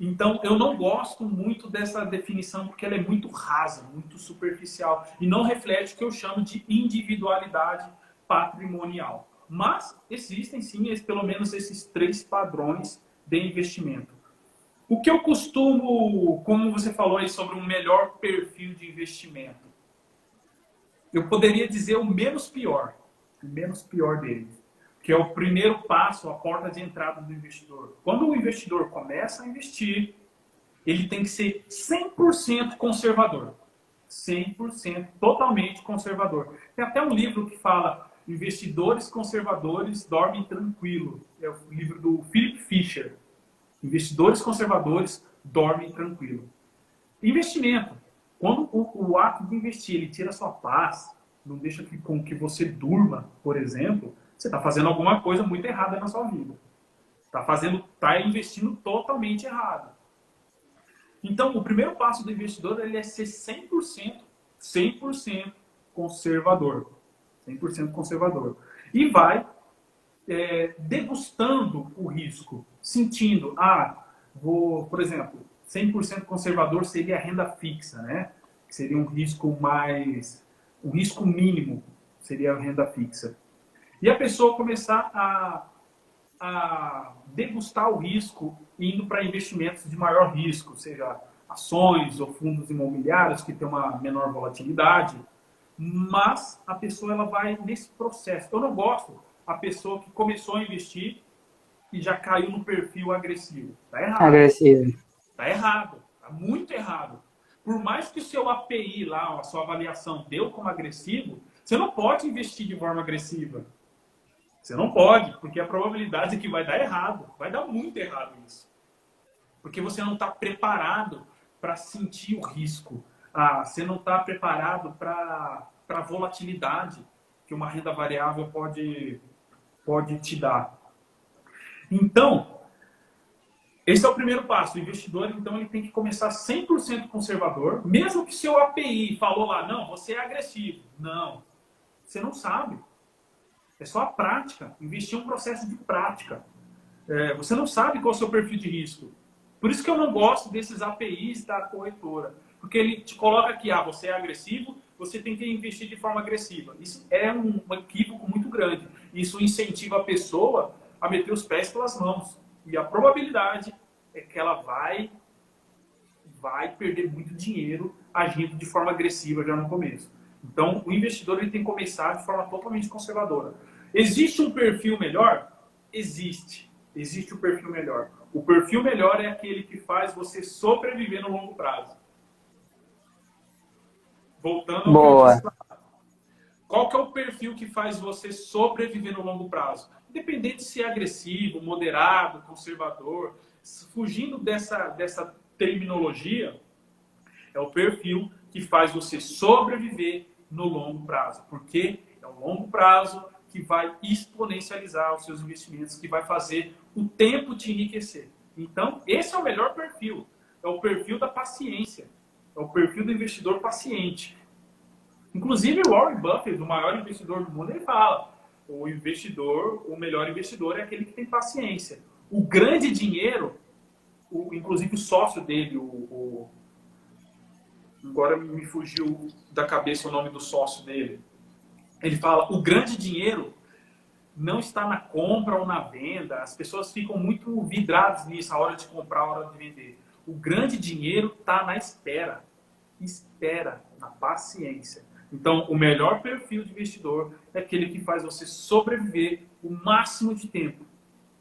Então, eu não gosto muito dessa definição porque ela é muito rasa, muito superficial e não reflete o que eu chamo de individualidade patrimonial. Mas existem sim, pelo menos esses três padrões de investimento. O que eu costumo, como você falou aí sobre um melhor perfil de investimento, eu poderia dizer o menos pior deles, que é o primeiro passo, a porta de entrada do investidor. Quando o investidor começa a investir, ele tem que ser 100% conservador. 100% totalmente conservador. Tem até um livro que fala Investidores Conservadores Dormem Tranquilo. É o livro do Philip Fisher. Investidores conservadores dormem tranquilo. Investimento. Quando o ato de investir ele tira a sua paz, não deixa com que você durma, por exemplo, você está fazendo alguma coisa muito errada na sua vida. Está investindo totalmente errado. Então, o primeiro passo do investidor ele é ser 100% conservador. 100% conservador. E vai degustando o risco, sentindo, por exemplo, 100% conservador seria a renda fixa, né? Seria um risco mínimo, seria a renda fixa. E a pessoa começar a degustar o risco indo para investimentos de maior risco, seja ações ou fundos imobiliários que tem uma menor volatilidade, mas a pessoa ela vai nesse processo. Eu não gosto a pessoa que começou a investir e já caiu no perfil agressivo. Está errado. Agressivo. Está errado. Está muito errado. Por mais que o seu API lá, a sua avaliação deu como agressivo, você não pode investir de forma agressiva. Você não pode, porque a probabilidade é que vai dar errado. Vai dar muito errado isso. Porque você não está preparado para sentir o risco. Você não está preparado para a volatilidade que uma renda variável pode te dar. Então, esse é o primeiro passo. O investidor, então, ele tem que começar 100% conservador, mesmo que seu API falou lá, não, você é agressivo. Não, você não sabe. É só a prática. Investir é um processo de prática. Você não sabe qual é o seu perfil de risco. Por isso que eu não gosto desses APIs da corretora. Porque ele te coloca aqui, você é agressivo, você tem que investir de forma agressiva. Isso é um equívoco muito grande. Isso incentiva a pessoa a meter os pés pelas mãos. E a probabilidade é que ela vai perder muito dinheiro agindo de forma agressiva já no começo. Então, o investidor ele tem que começar de forma totalmente conservadora. Existe um perfil melhor? Existe. Existe um perfil melhor. O perfil melhor é aquele que faz você sobreviver no longo prazo. Voltando ao Boa. que eu disse lá. Qual que é o perfil que faz você sobreviver no longo prazo? independente se é agressivo, moderado, conservador, fugindo dessa terminologia, é o perfil que faz você sobreviver no longo prazo. Porque é o longo prazo que vai exponencializar os seus investimentos, que vai fazer o tempo te enriquecer. Então, esse é o melhor perfil. É o perfil da paciência. É o perfil do investidor paciente. Inclusive, o Warren Buffett, o maior investidor do mundo, ele fala: o melhor investidor é aquele que tem paciência. O grande dinheiro, inclusive o sócio dele, agora me fugiu da cabeça o nome do sócio dele. Ele fala: o grande dinheiro não está na compra ou na venda. As pessoas ficam muito vidradas nisso, a hora de comprar, a hora de vender. O grande dinheiro está na espera. Espera, na paciência. Então, o melhor perfil de investidor é aquele que faz você sobreviver o máximo de tempo.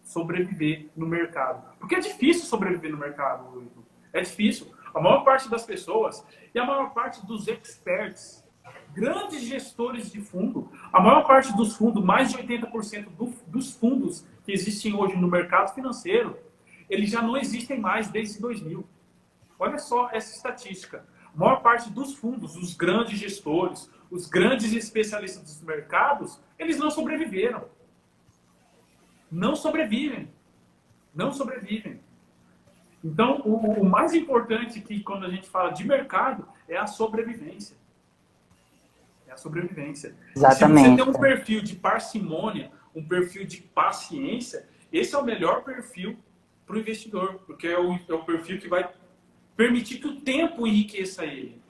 Sobreviver no mercado. Porque é difícil sobreviver no mercado, Edu. É difícil. A maior parte das pessoas e a maior parte dos experts, grandes gestores de fundo, a maior parte dos fundos, mais de 80% dos fundos que existem hoje no mercado financeiro, eles já não existem mais desde 2000. Olha só essa estatística. A maior parte dos fundos, os grandes gestores, os grandes especialistas dos mercados, eles não sobreviveram. Não sobrevivem. Não sobrevivem. Então, o mais importante que quando a gente fala de mercado é a sobrevivência. É a sobrevivência. Exatamente. Se você tem um perfil de parcimônia, um perfil de paciência, esse é o melhor perfil para o investidor, porque é o perfil que vai permitir que o tempo enriqueça ele.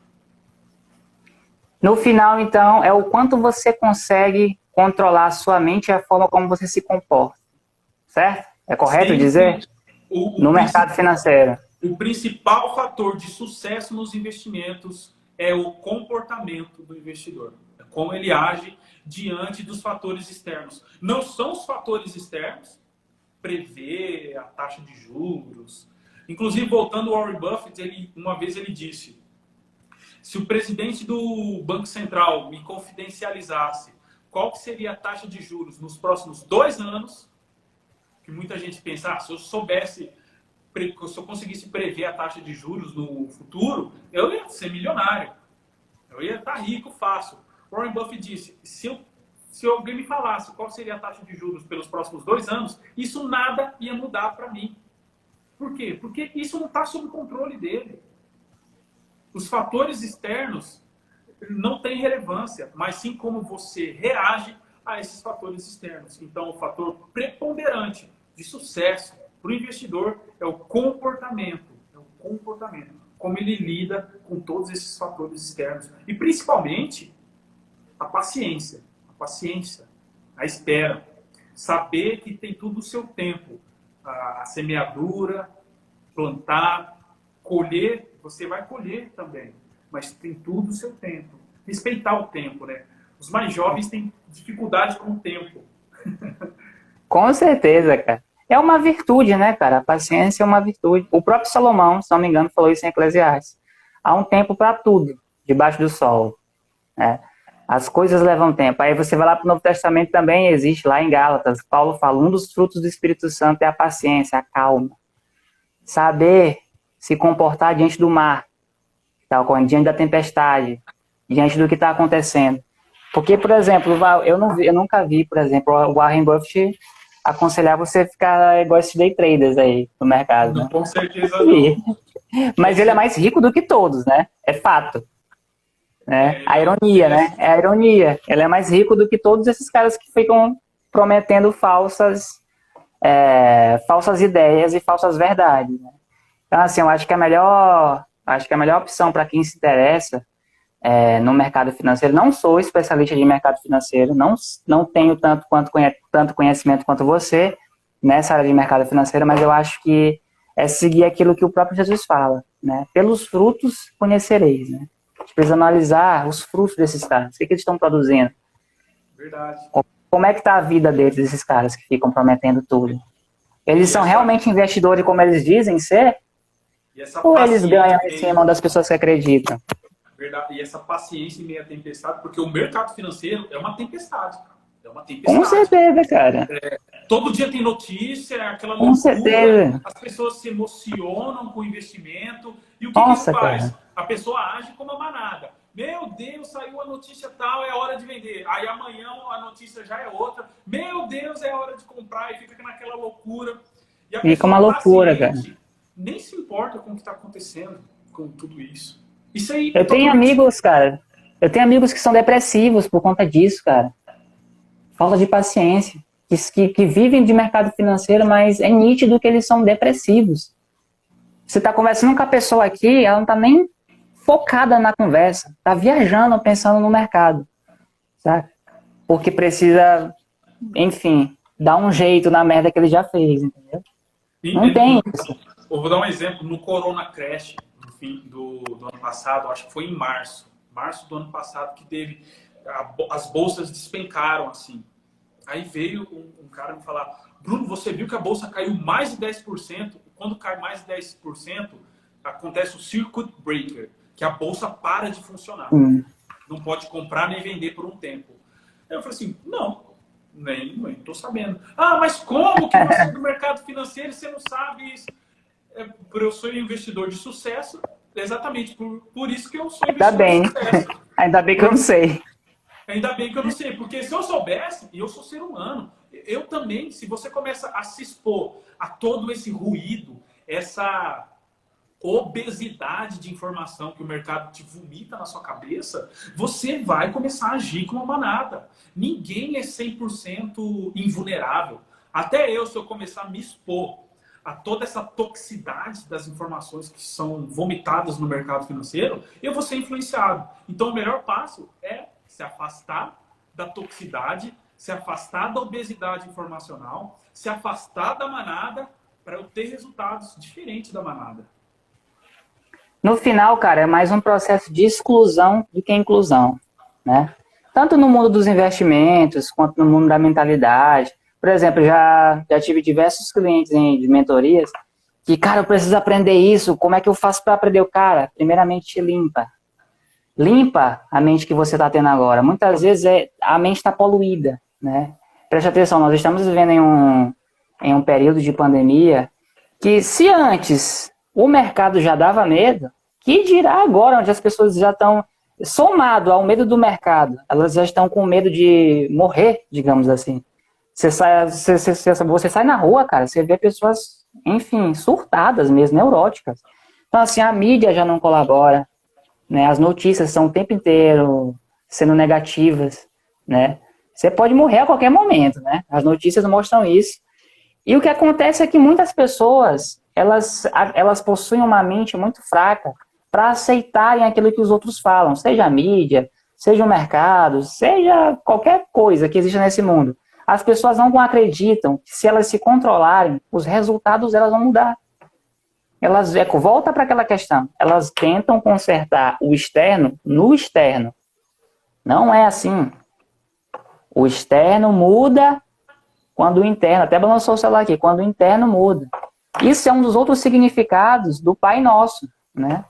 No final, então, é o quanto você consegue controlar a sua mente e a forma como você se comporta. Certo? É correto dizer? No mercado financeiro. O principal fator de sucesso nos investimentos é o comportamento do investidor. É como ele age diante dos fatores externos. Não são os fatores externos, prever a taxa de juros. Inclusive, voltando ao Warren Buffett, uma vez ele disse: se o presidente do Banco Central me confidencializasse qual que seria a taxa de juros nos próximos 2 anos, que muita gente pensa, se eu conseguisse prever a taxa de juros no futuro, eu ia ser milionário. Eu ia estar rico fácil. Warren Buffett disse: se alguém me falasse qual seria a taxa de juros pelos próximos 2 anos, isso nada ia mudar para mim. Por quê? Porque isso não está sob controle dele. Os fatores externos não têm relevância, mas sim como você reage a esses fatores externos. Então, o fator preponderante de sucesso para o investidor é o comportamento. É o comportamento. Como ele lida com todos esses fatores externos. E, principalmente, a paciência. A paciência. A espera. Saber que tem tudo o seu tempo. A semeadura, plantar, colher. Você vai colher também. Mas tem tudo o seu tempo. Respeitar o tempo, né? Os mais jovens têm dificuldade com o tempo. Com certeza, cara. É uma virtude, né, cara? A paciência é uma virtude. O próprio Salomão, se não me engano, falou isso em Eclesiastes. Há um tempo para tudo, debaixo do sol. Né? As coisas levam tempo. Aí você vai lá para o Novo Testamento também, existe lá em Gálatas. Paulo fala, um dos frutos do Espírito Santo é a paciência, a calma. Saber se comportar diante do mar, diante da tempestade, diante do que está acontecendo. Porque, por exemplo, eu nunca vi, por exemplo, o Warren Buffett aconselhar você ficar igual esses day traders aí no mercado. Não, né? com certeza não. Mas ele é mais rico do que todos, né? É fato. Né? A ironia, né? É a ironia. Ele é mais rico do que todos esses caras que ficam prometendo falsas ideias e falsas verdades. Né? Então, assim, eu acho que a melhor opção para quem se interessa no mercado financeiro, não sou especialista de mercado financeiro, não tenho tanto conhecimento quanto você nessa área de mercado financeiro, mas eu acho que é seguir aquilo que o próprio Jesus fala, né? Pelos frutos conhecereis, né? A gente precisa analisar os frutos desses caras, o que eles estão produzindo. Verdade. Como é que está a vida desses caras que ficam prometendo tudo? Eles são realmente investidores como eles dizem ser? Ou eles ganham em cima das pessoas que acreditam? Verdade. E essa paciência em meio à tempestade, porque o mercado financeiro é uma tempestade. É uma tempestade. Com certeza, cara. todo dia tem notícia, é aquela Com loucura, certeza. as pessoas se emocionam com o investimento, e o que isso Nossa, faz? cara. A pessoa age como a manada. Meu Deus, saiu a notícia tal, é hora de vender. Aí amanhã a notícia já é outra. Meu Deus, é hora de comprar, e fica naquela loucura. E a Fica uma pessoa loucura, cara. paciente nem se importa com o que está acontecendo com tudo isso. Isso aí é Eu tenho totalmente... amigos, cara. Eu tenho amigos que são depressivos por conta disso, cara. Falta de paciência. Que vivem de mercado financeiro, mas é nítido que eles são depressivos. Você tá conversando com a pessoa aqui, ela não tá nem focada na conversa. Tá viajando, pensando no mercado. Sabe? Porque precisa, enfim, dar um jeito na merda que ele já fez, entendeu? Não tem isso. Eu vou dar um exemplo. No Corona Crash, no fim do ano passado, acho que foi em março do ano passado, que teve... As bolsas despencaram, assim. Aí veio um cara me falar, Bruno, você viu que a bolsa caiu mais de 10%? Quando cai mais de 10%, acontece o circuit breaker, que a bolsa para de funcionar. Não pode comprar nem vender por um tempo. Aí eu falei assim, não, nem estou sabendo. Ah, mas como que você é do mercado financeiro e você não sabe isso? Eu sou investidor de sucesso, exatamente por isso que eu sou Ainda investidor bem. de sucesso. Ainda bem que eu não sei. Ainda bem que eu não sei, porque se eu soubesse, e eu sou ser humano, eu também, se você começa a se expor a todo esse ruído, essa obesidade de informação que o mercado te vomita na sua cabeça, você vai começar a agir como uma manada. Ninguém é 100% invulnerável. Até eu, se eu começar a me expor a toda essa toxicidade das informações que são vomitadas no mercado financeiro, eu vou ser influenciado. Então, o melhor passo é se afastar da toxicidade, se afastar da obesidade informacional, se afastar da manada para eu ter resultados diferentes da manada. No final, cara, é mais um processo de exclusão do que inclusão, né? Tanto no mundo dos investimentos, quanto no mundo da mentalidade. Por exemplo, já tive diversos clientes de mentorias que, cara, eu preciso aprender isso, como é que eu faço para aprender? O cara, primeiramente, limpa. Limpa a mente que você está tendo agora. Muitas vezes a mente está poluída, né? Preste atenção, nós estamos vivendo em um período de pandemia que, se antes o mercado já dava medo, que dirá agora, onde as pessoas já estão, somado ao medo do mercado, elas já estão com medo de morrer, digamos assim. Você sai na rua, cara, você vê pessoas, enfim, surtadas mesmo, neuróticas. Então, assim, a mídia já não colabora, né? As notícias são o tempo inteiro sendo negativas, né? Você pode morrer a qualquer momento, né? As notícias mostram isso. E o que acontece é que muitas pessoas, elas possuem uma mente muito fraca para aceitarem aquilo que os outros falam, seja a mídia, seja o mercado, seja qualquer coisa que exista nesse mundo. As pessoas não acreditam que se elas se controlarem, os resultados elas vão mudar. Elas volta para aquela questão. Elas tentam consertar o externo no externo. Não é assim. O externo muda quando o interno, até balançou o celular aqui, quando o interno muda. Isso é um dos outros significados do Pai Nosso, né?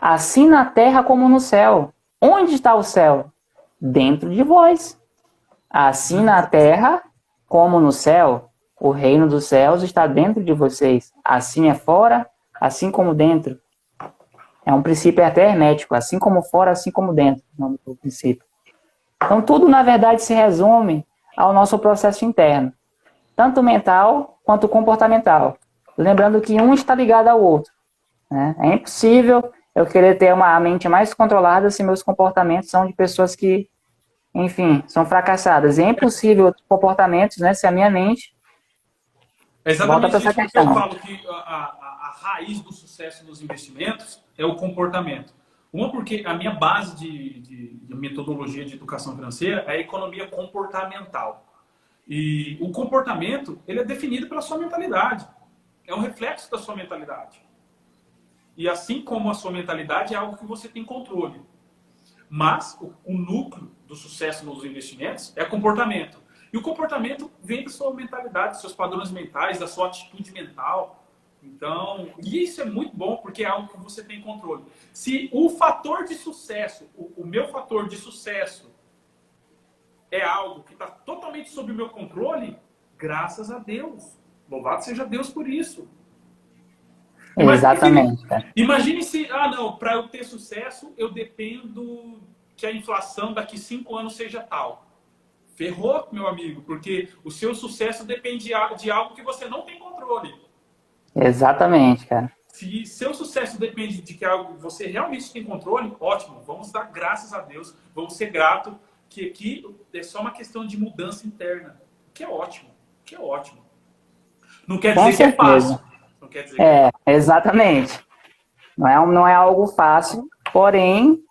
Assim na terra como no céu. Onde está o céu? Dentro de vós. Assim na terra como no céu. O reino dos céus está dentro de vocês. Assim é fora, assim como dentro. É um princípio até hermético. Assim como fora, assim como dentro. O nome do princípio. Então tudo, na verdade, se resume ao nosso processo interno. Tanto mental quanto comportamental. Lembrando que um está ligado ao outro, né? É impossível eu querer ter uma mente mais controlada se meus comportamentos são de pessoas que, enfim, são fracassadas. É impossível outros comportamentos, né, se a minha mente É volta para exatamente essa isso que eu questão. falo, que a raiz do sucesso nos investimentos é o comportamento. Uma, porque a minha base de metodologia de educação financeira é a economia comportamental. E o comportamento, ele é definido pela sua mentalidade. É um reflexo da sua mentalidade. E assim como a sua mentalidade é algo que você tem controle. Mas o núcleo do sucesso nos investimentos é comportamento. E o comportamento vem da sua mentalidade, dos seus padrões mentais, da sua atitude mental. Então, isso é muito bom porque é algo que você tem controle. Se o fator de sucesso, o meu fator de sucesso é algo que está totalmente sob o meu controle, Graças a Deus. Louvado seja Deus por isso. Exatamente, cara. Imagine se, não, para eu ter sucesso, eu dependo que a inflação daqui 5 anos seja tal. Ferrou, meu amigo, porque o seu sucesso depende de algo que você não tem controle. Exatamente, cara. Se seu sucesso depende de que algo você realmente tem controle, ótimo, vamos dar graças a Deus, vamos ser gratos, que aqui é só uma questão de mudança interna, que é ótimo, que é ótimo. Não quer dizer que é fácil. Não quer dizer que é fácil. Exatamente. Não é algo fácil, porém,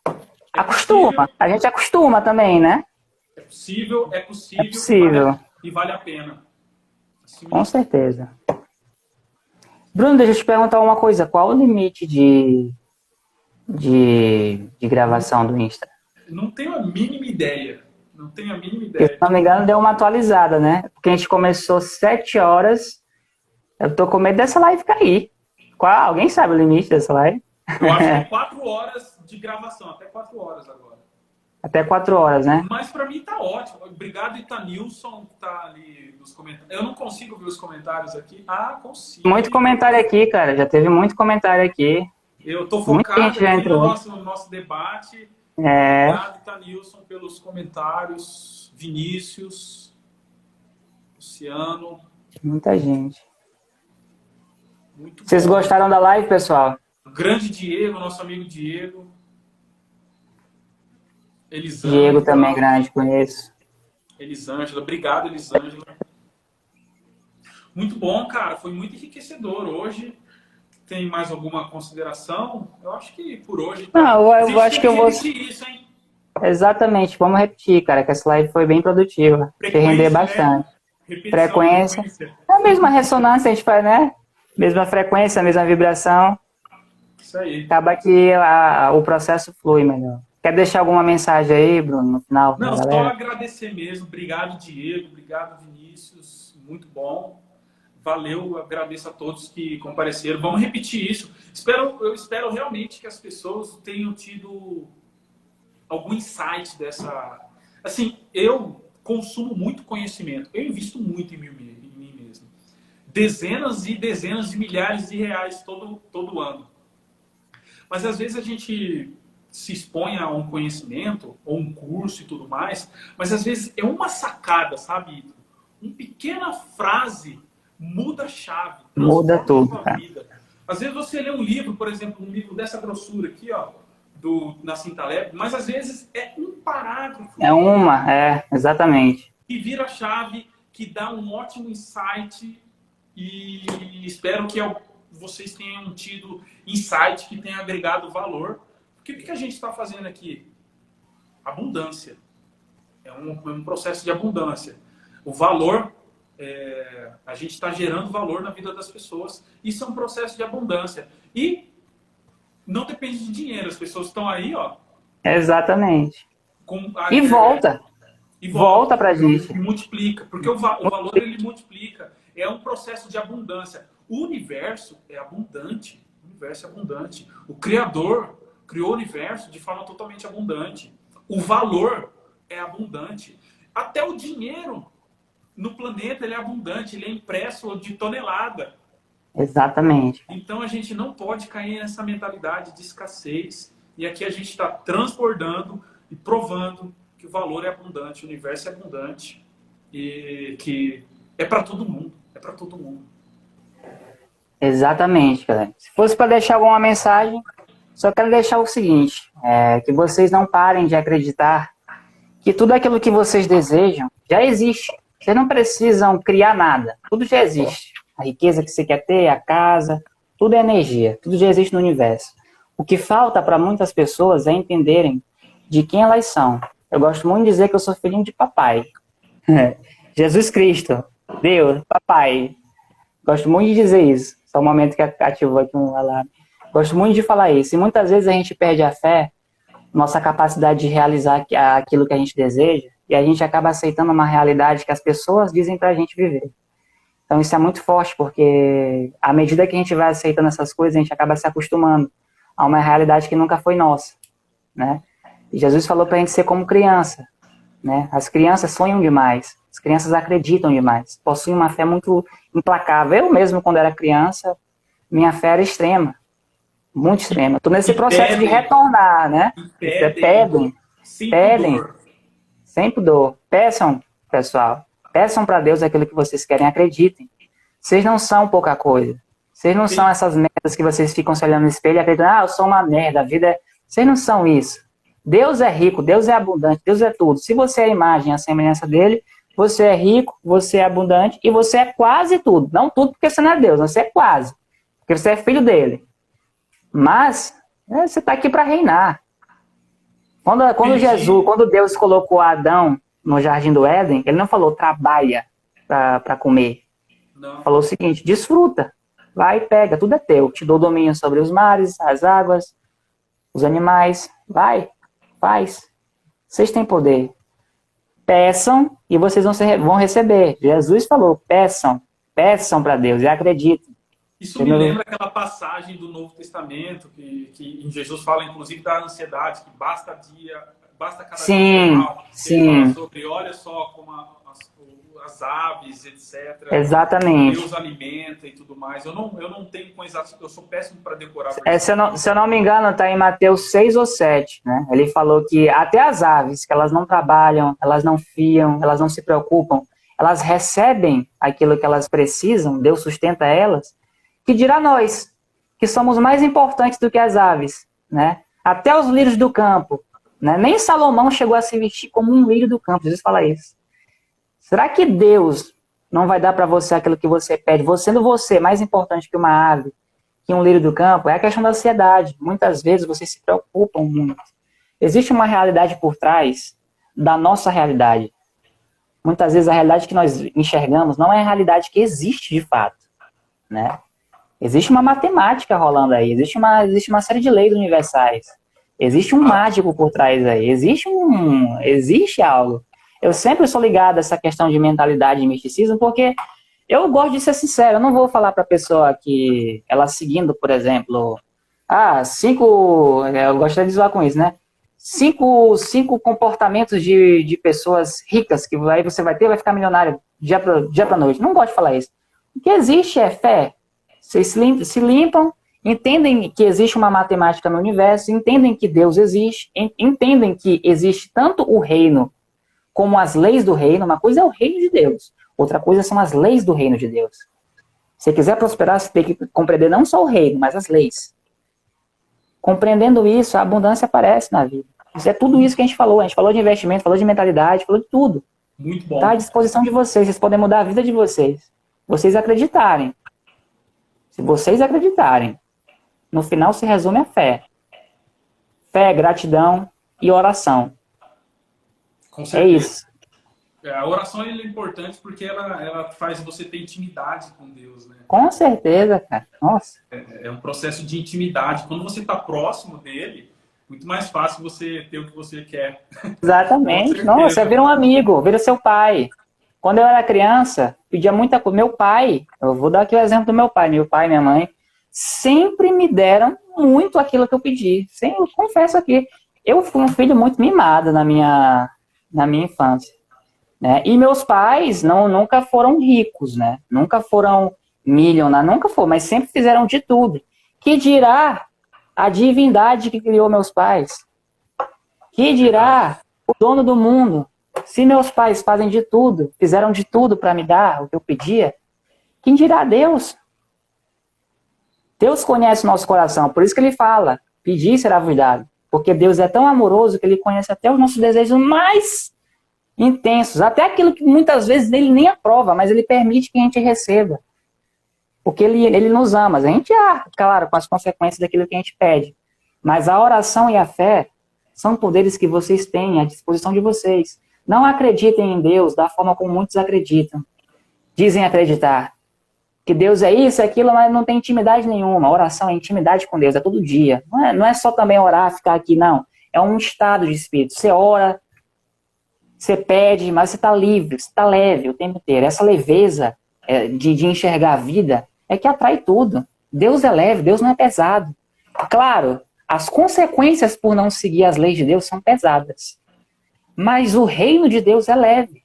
acostuma. A gente acostuma também, né? É possível. É possível. E vale a pena. Assim, com certeza. Bruno, deixa eu te perguntar uma coisa. Qual o limite de gravação do Insta? Não tenho a mínima ideia. Não tenho a mínima Porque, ideia. se não me engano, deu uma atualizada, né? Porque a gente começou 7 horas. Eu tô com medo dessa live cair. Alguém sabe o limite dessa live? Eu acho que é 4 horas de gravação. Até 4 horas agora. Até 4 horas, né? Mas pra mim tá ótimo. Obrigado, Itanilson, que tá ali nos comentários. Eu não consigo ver os comentários aqui. Consigo. Muito comentário aqui, cara. Já teve muito comentário aqui. Eu tô focado aqui no nosso debate. Obrigado, Itanilson, pelos comentários. Vinícius, Luciano. Muita gente. Muito Vocês gostaram da live, pessoal? O grande Diego, nosso amigo Diego. Elisângela. Diego também grande, conheço. Elisângela, obrigado, Elisângela. Muito bom, cara. Foi muito enriquecedor. Hoje, tem mais alguma consideração? Eu acho que por hoje... Não, eu acho que eu vou... isso, hein? Exatamente. Vamos repetir, cara, que essa live foi bem produtiva. Você render bastante. Né? Frequência. É a mesma ressonância, a gente faz, né? Mesma frequência, mesma vibração. Isso aí. Acaba que o processo flui melhor. Quer deixar alguma mensagem aí, Bruno, no final? Não, só agradecer mesmo. Obrigado, Diego. Obrigado, Vinícius. Muito bom. Valeu, agradeço a todos que compareceram. Vamos repetir isso. Eu espero realmente que as pessoas tenham tido algum insight dessa... Assim, eu consumo muito conhecimento. Eu invisto muito em mim mesmo. Dezenas e dezenas de milhares de reais todo ano. Mas às vezes a gente se expõe a um conhecimento, ou um curso e tudo mais, mas às vezes é uma sacada, sabe? Uma pequena frase muda a chave. Muda tudo, cara. Às vezes você lê um livro, por exemplo, um livro dessa grossura aqui, ó, do Nassim Taleb, mas às vezes é um parágrafo. Exatamente. Que vira a chave, que dá um ótimo insight e espero que vocês tenham tido insight que tenha agregado valor. Porque o que a gente está fazendo aqui? Abundância. É um processo de abundância. O valor, a gente está gerando valor na vida das pessoas. Isso é um processo de abundância. E não depende de dinheiro. As pessoas estão aí, ó. Exatamente. E volta. Volta pra gente. E multiplica. Porque o valor, ele multiplica. É um processo de abundância. O universo é abundante. O universo é abundante. O Criador criou o universo de forma totalmente abundante. O valor é abundante. Até o dinheiro no planeta ele é abundante. Ele é impresso de tonelada. Exatamente. Então a gente não pode cair nessa mentalidade de escassez. E aqui a gente está transbordando e provando que o valor é abundante, o universo é abundante. E que é para todo mundo. É para todo mundo. Exatamente, galera. Se fosse para deixar alguma mensagem, só quero deixar o seguinte, que vocês não parem de acreditar que tudo aquilo que vocês desejam já existe. Vocês não precisam criar nada. Tudo já existe. A riqueza que você quer ter, a casa, tudo é energia. Tudo já existe no universo. O que falta para muitas pessoas é entenderem de quem elas são. Eu gosto muito de dizer que eu sou filhinho de papai. Jesus Cristo, Deus, papai. Gosto muito de dizer isso. Só um momento que ativou aqui um alarme. Gosto muito de falar isso. E muitas vezes a gente perde a fé, nossa capacidade de realizar aquilo que a gente deseja, e a gente acaba aceitando uma realidade que as pessoas dizem pra gente viver. Então isso é muito forte, porque à medida que a gente vai aceitando essas coisas, a gente acaba se acostumando a uma realidade que nunca foi nossa, né? E Jesus falou pra gente ser como criança, né? As crianças sonham demais. As crianças acreditam demais, possuem uma fé muito implacável. Eu mesmo, quando era criança, minha fé era extrema, muito extrema. Estou nesse processo de retornar, né? Pedem, sem pudor. Peçam, pessoal. Peçam para Deus aquilo que vocês querem, acreditem. Vocês não são pouca coisa. Vocês não são essas merdas que vocês ficam se olhando no espelho e acreditando, eu sou uma merda, a vida é... Vocês não são isso. Deus é rico, Deus é abundante, Deus é tudo. Se você é a imagem, a semelhança dele, você é rico, você é abundante e você é quase tudo. Não tudo porque você não é Deus, você é quase. Porque você é filho dele. Mas você está aqui para reinar. Quando Deus colocou Adão no Jardim do Éden, ele não falou trabalha para comer. Não. Falou o seguinte, desfruta, vai e pega, tudo é teu. Te dou domínio sobre os mares, as águas, os animais. Vai, faz. Vocês têm poder. Peçam e vocês vão receber. Jesus falou, peçam para Deus e acreditem. Isso me lembra aquela passagem do Novo Testamento que em Jesus fala, inclusive, da ansiedade, que basta cada dia normal. Ele fala sobre, olha só como as aves, etc. Exatamente. Deus alimenta e tudo mais. Eu não tenho com exato, eu sou péssimo para decorar. Se eu não me engano, está em Mateus 6 ou 7, né? Ele falou que até as aves, que elas não trabalham, elas não fiam, elas não se preocupam, elas recebem aquilo que elas precisam, Deus sustenta elas. Que dirá nós, que somos mais importantes do que as aves, né? Até os lírios do campo, né? Nem Salomão chegou a se vestir como um lírio do campo, Jesus fala isso. Será que Deus não vai dar para você aquilo que você pede? Sendo você mais importante que uma ave, que um lírio do campo? É a questão da ansiedade. Muitas vezes vocês se preocupam muito. Existe uma realidade por trás da nossa realidade. Muitas vezes a realidade que nós enxergamos não é a realidade que existe de fato, né? Existe uma matemática rolando aí, existe uma série de leis universais, existe um mágico por trás aí, existe algo. Eu sempre sou ligado a essa questão de mentalidade e misticismo, porque eu gosto de ser sincero, eu não vou falar para a pessoa que ela seguindo, por exemplo, eu gostaria de zoar com isso, né? Cinco comportamentos de pessoas ricas que aí você vai ficar milionário dia para noite. Não gosto de falar isso. O que existe é fé. Vocês se limpam, entendem que existe uma matemática no universo, entendem que Deus existe, entendem que existe tanto o reino como as leis do reino. Uma coisa é o reino de Deus, outra coisa são as leis do reino de Deus. Se quiser prosperar, você tem que compreender não só o reino, mas as leis. Compreendendo isso, a abundância aparece na vida. Isso é tudo isso que a gente falou de investimento, falou de mentalidade, falou de tudo. Muito bom. Está à disposição de vocês podem mudar a vida de vocês. Vocês acreditarem. Se vocês acreditarem, no final se resume a fé. Fé, gratidão e oração. Com certeza. É isso. A oração é importante porque ela faz você ter intimidade com Deus, né? Com certeza, cara. Nossa. É um processo de intimidade. Quando você está próximo dele, muito mais fácil você ter o que você quer. Exatamente. Nossa, você vira um amigo, vira seu pai. Quando eu era criança, pedia muita coisa. Meu pai, eu vou dar aqui o exemplo do meu pai. Meu pai e minha mãe sempre me deram muito aquilo que eu pedi. Eu confesso aqui, eu fui um filho muito mimado na minha infância, né? E meus pais nunca foram ricos, né? Nunca foram milionários, nunca foram, mas sempre fizeram de tudo. Que dirá a divindade que criou meus pais? Que dirá o dono do mundo? Se meus pais fazem de tudo, fizeram de tudo para me dar o que eu pedia, quem dirá Deus? Deus conhece o nosso coração, por isso que ele fala, pedir será vos dado. Porque Deus é tão amoroso que ele conhece até os nossos desejos mais intensos, até aquilo que muitas vezes ele nem aprova, mas ele permite que a gente receba. Porque ele nos ama, a gente claro, com as consequências daquilo que a gente pede. Mas a oração e a fé são poderes que vocês têm à disposição de vocês. Não acreditem em Deus da forma como muitos acreditam. Dizem acreditar que Deus é isso, é aquilo, mas não tem intimidade nenhuma. A oração é intimidade com Deus, é todo dia. Não é só também orar, ficar aqui, não. É um estado de espírito. Você ora, você pede, mas você está livre, você está leve o tempo inteiro. Essa leveza de enxergar a vida é que atrai tudo. Deus é leve, Deus não é pesado. Claro, as consequências por não seguir as leis de Deus são pesadas. Mas o reino de Deus é leve.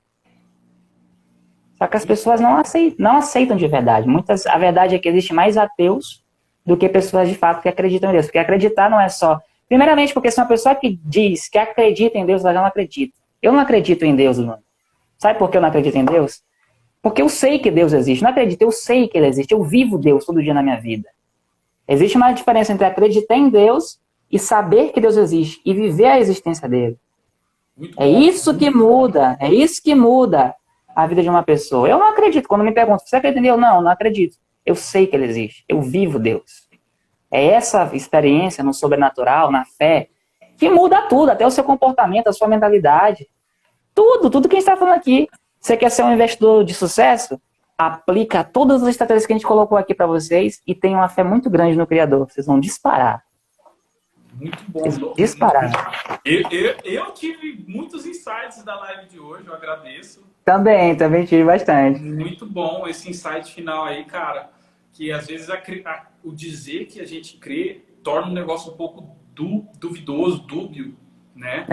Só que as pessoas não aceitam de verdade. A verdade é que existe mais ateus do que pessoas de fato que acreditam em Deus. Porque acreditar não é só... Primeiramente, porque se uma pessoa que diz que acredita em Deus, ela já não acredita. Eu não acredito em Deus, mano. Sabe por que eu não acredito em Deus? Porque eu sei que Deus existe. Não acredito, eu sei que Ele existe. Eu vivo Deus todo dia na minha vida. Existe uma diferença entre acreditar em Deus e saber que Deus existe e viver a existência dele. Muito É bom. isso que muda. É isso que muda a vida de uma pessoa. Eu não acredito. Quando me perguntam, você acredita em Deus? Não, não acredito. Eu sei que Ele existe. Eu vivo Deus. É essa experiência no sobrenatural, na fé, que muda tudo, até o seu comportamento, a sua mentalidade. Tudo que a gente está falando aqui. Você quer ser um investidor de sucesso? Aplica todas as estratégias que a gente colocou aqui para vocês e tenha uma fé muito grande no Criador. Vocês vão disparar. Muito bom. Vocês vão disparar. Eu tive muitos insights da live de hoje, eu agradeço. Também tive bastante. Muito bom esse insight final aí, cara. Que às vezes o dizer que a gente crê torna um negócio um pouco duvidoso, dúbio, né?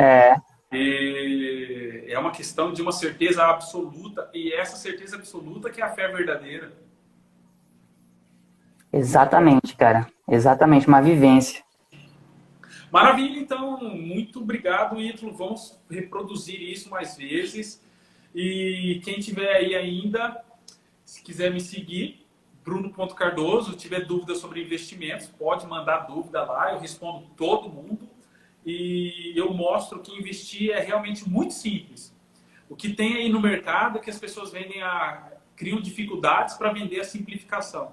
E é uma questão de uma certeza absoluta, e essa certeza absoluta que é a fé verdadeira. Exatamente, cara. Exatamente, uma vivência. Maravilha, então, muito obrigado, Ítalo. Vamos reproduzir isso mais vezes. E quem tiver aí ainda, se quiser me seguir, Bruno.Cardoso, tiver dúvida sobre investimentos, pode mandar dúvida lá, eu respondo todo mundo. E eu mostro que investir é realmente muito simples. O que tem aí no mercado é que as pessoas criam dificuldades para vender a simplificação.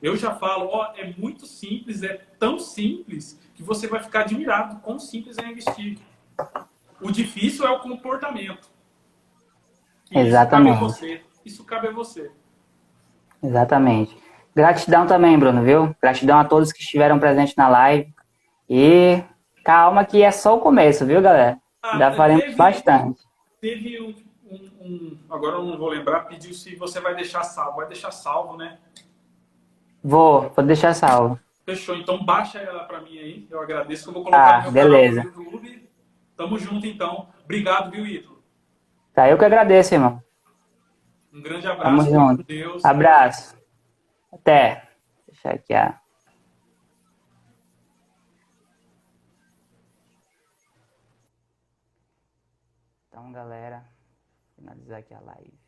Eu já falo, é muito simples, é tão simples que você vai ficar admirado quão simples é investir. O difícil é o comportamento. E Exatamente. Isso cabe a você. Exatamente. Gratidão também, Bruno, viu? Gratidão a todos que estiveram presentes na live. E calma que é só o começo, viu, galera? Ainda faremos bastante. Teve agora eu não vou lembrar, pediu se você vai deixar salvo. Vai deixar salvo, né? Vou deixar salvo. Fechou, então baixa ela para mim aí. Eu agradeço que eu vou colocar no meu beleza. canal do YouTube. Tamo junto, então. Obrigado, viu, Ítalo? Tá, eu que agradeço, irmão. Um grande abraço. Tamo junto. Deus. Abraço. Até. Deixa aqui a... Então, galera, finalizar aqui a live.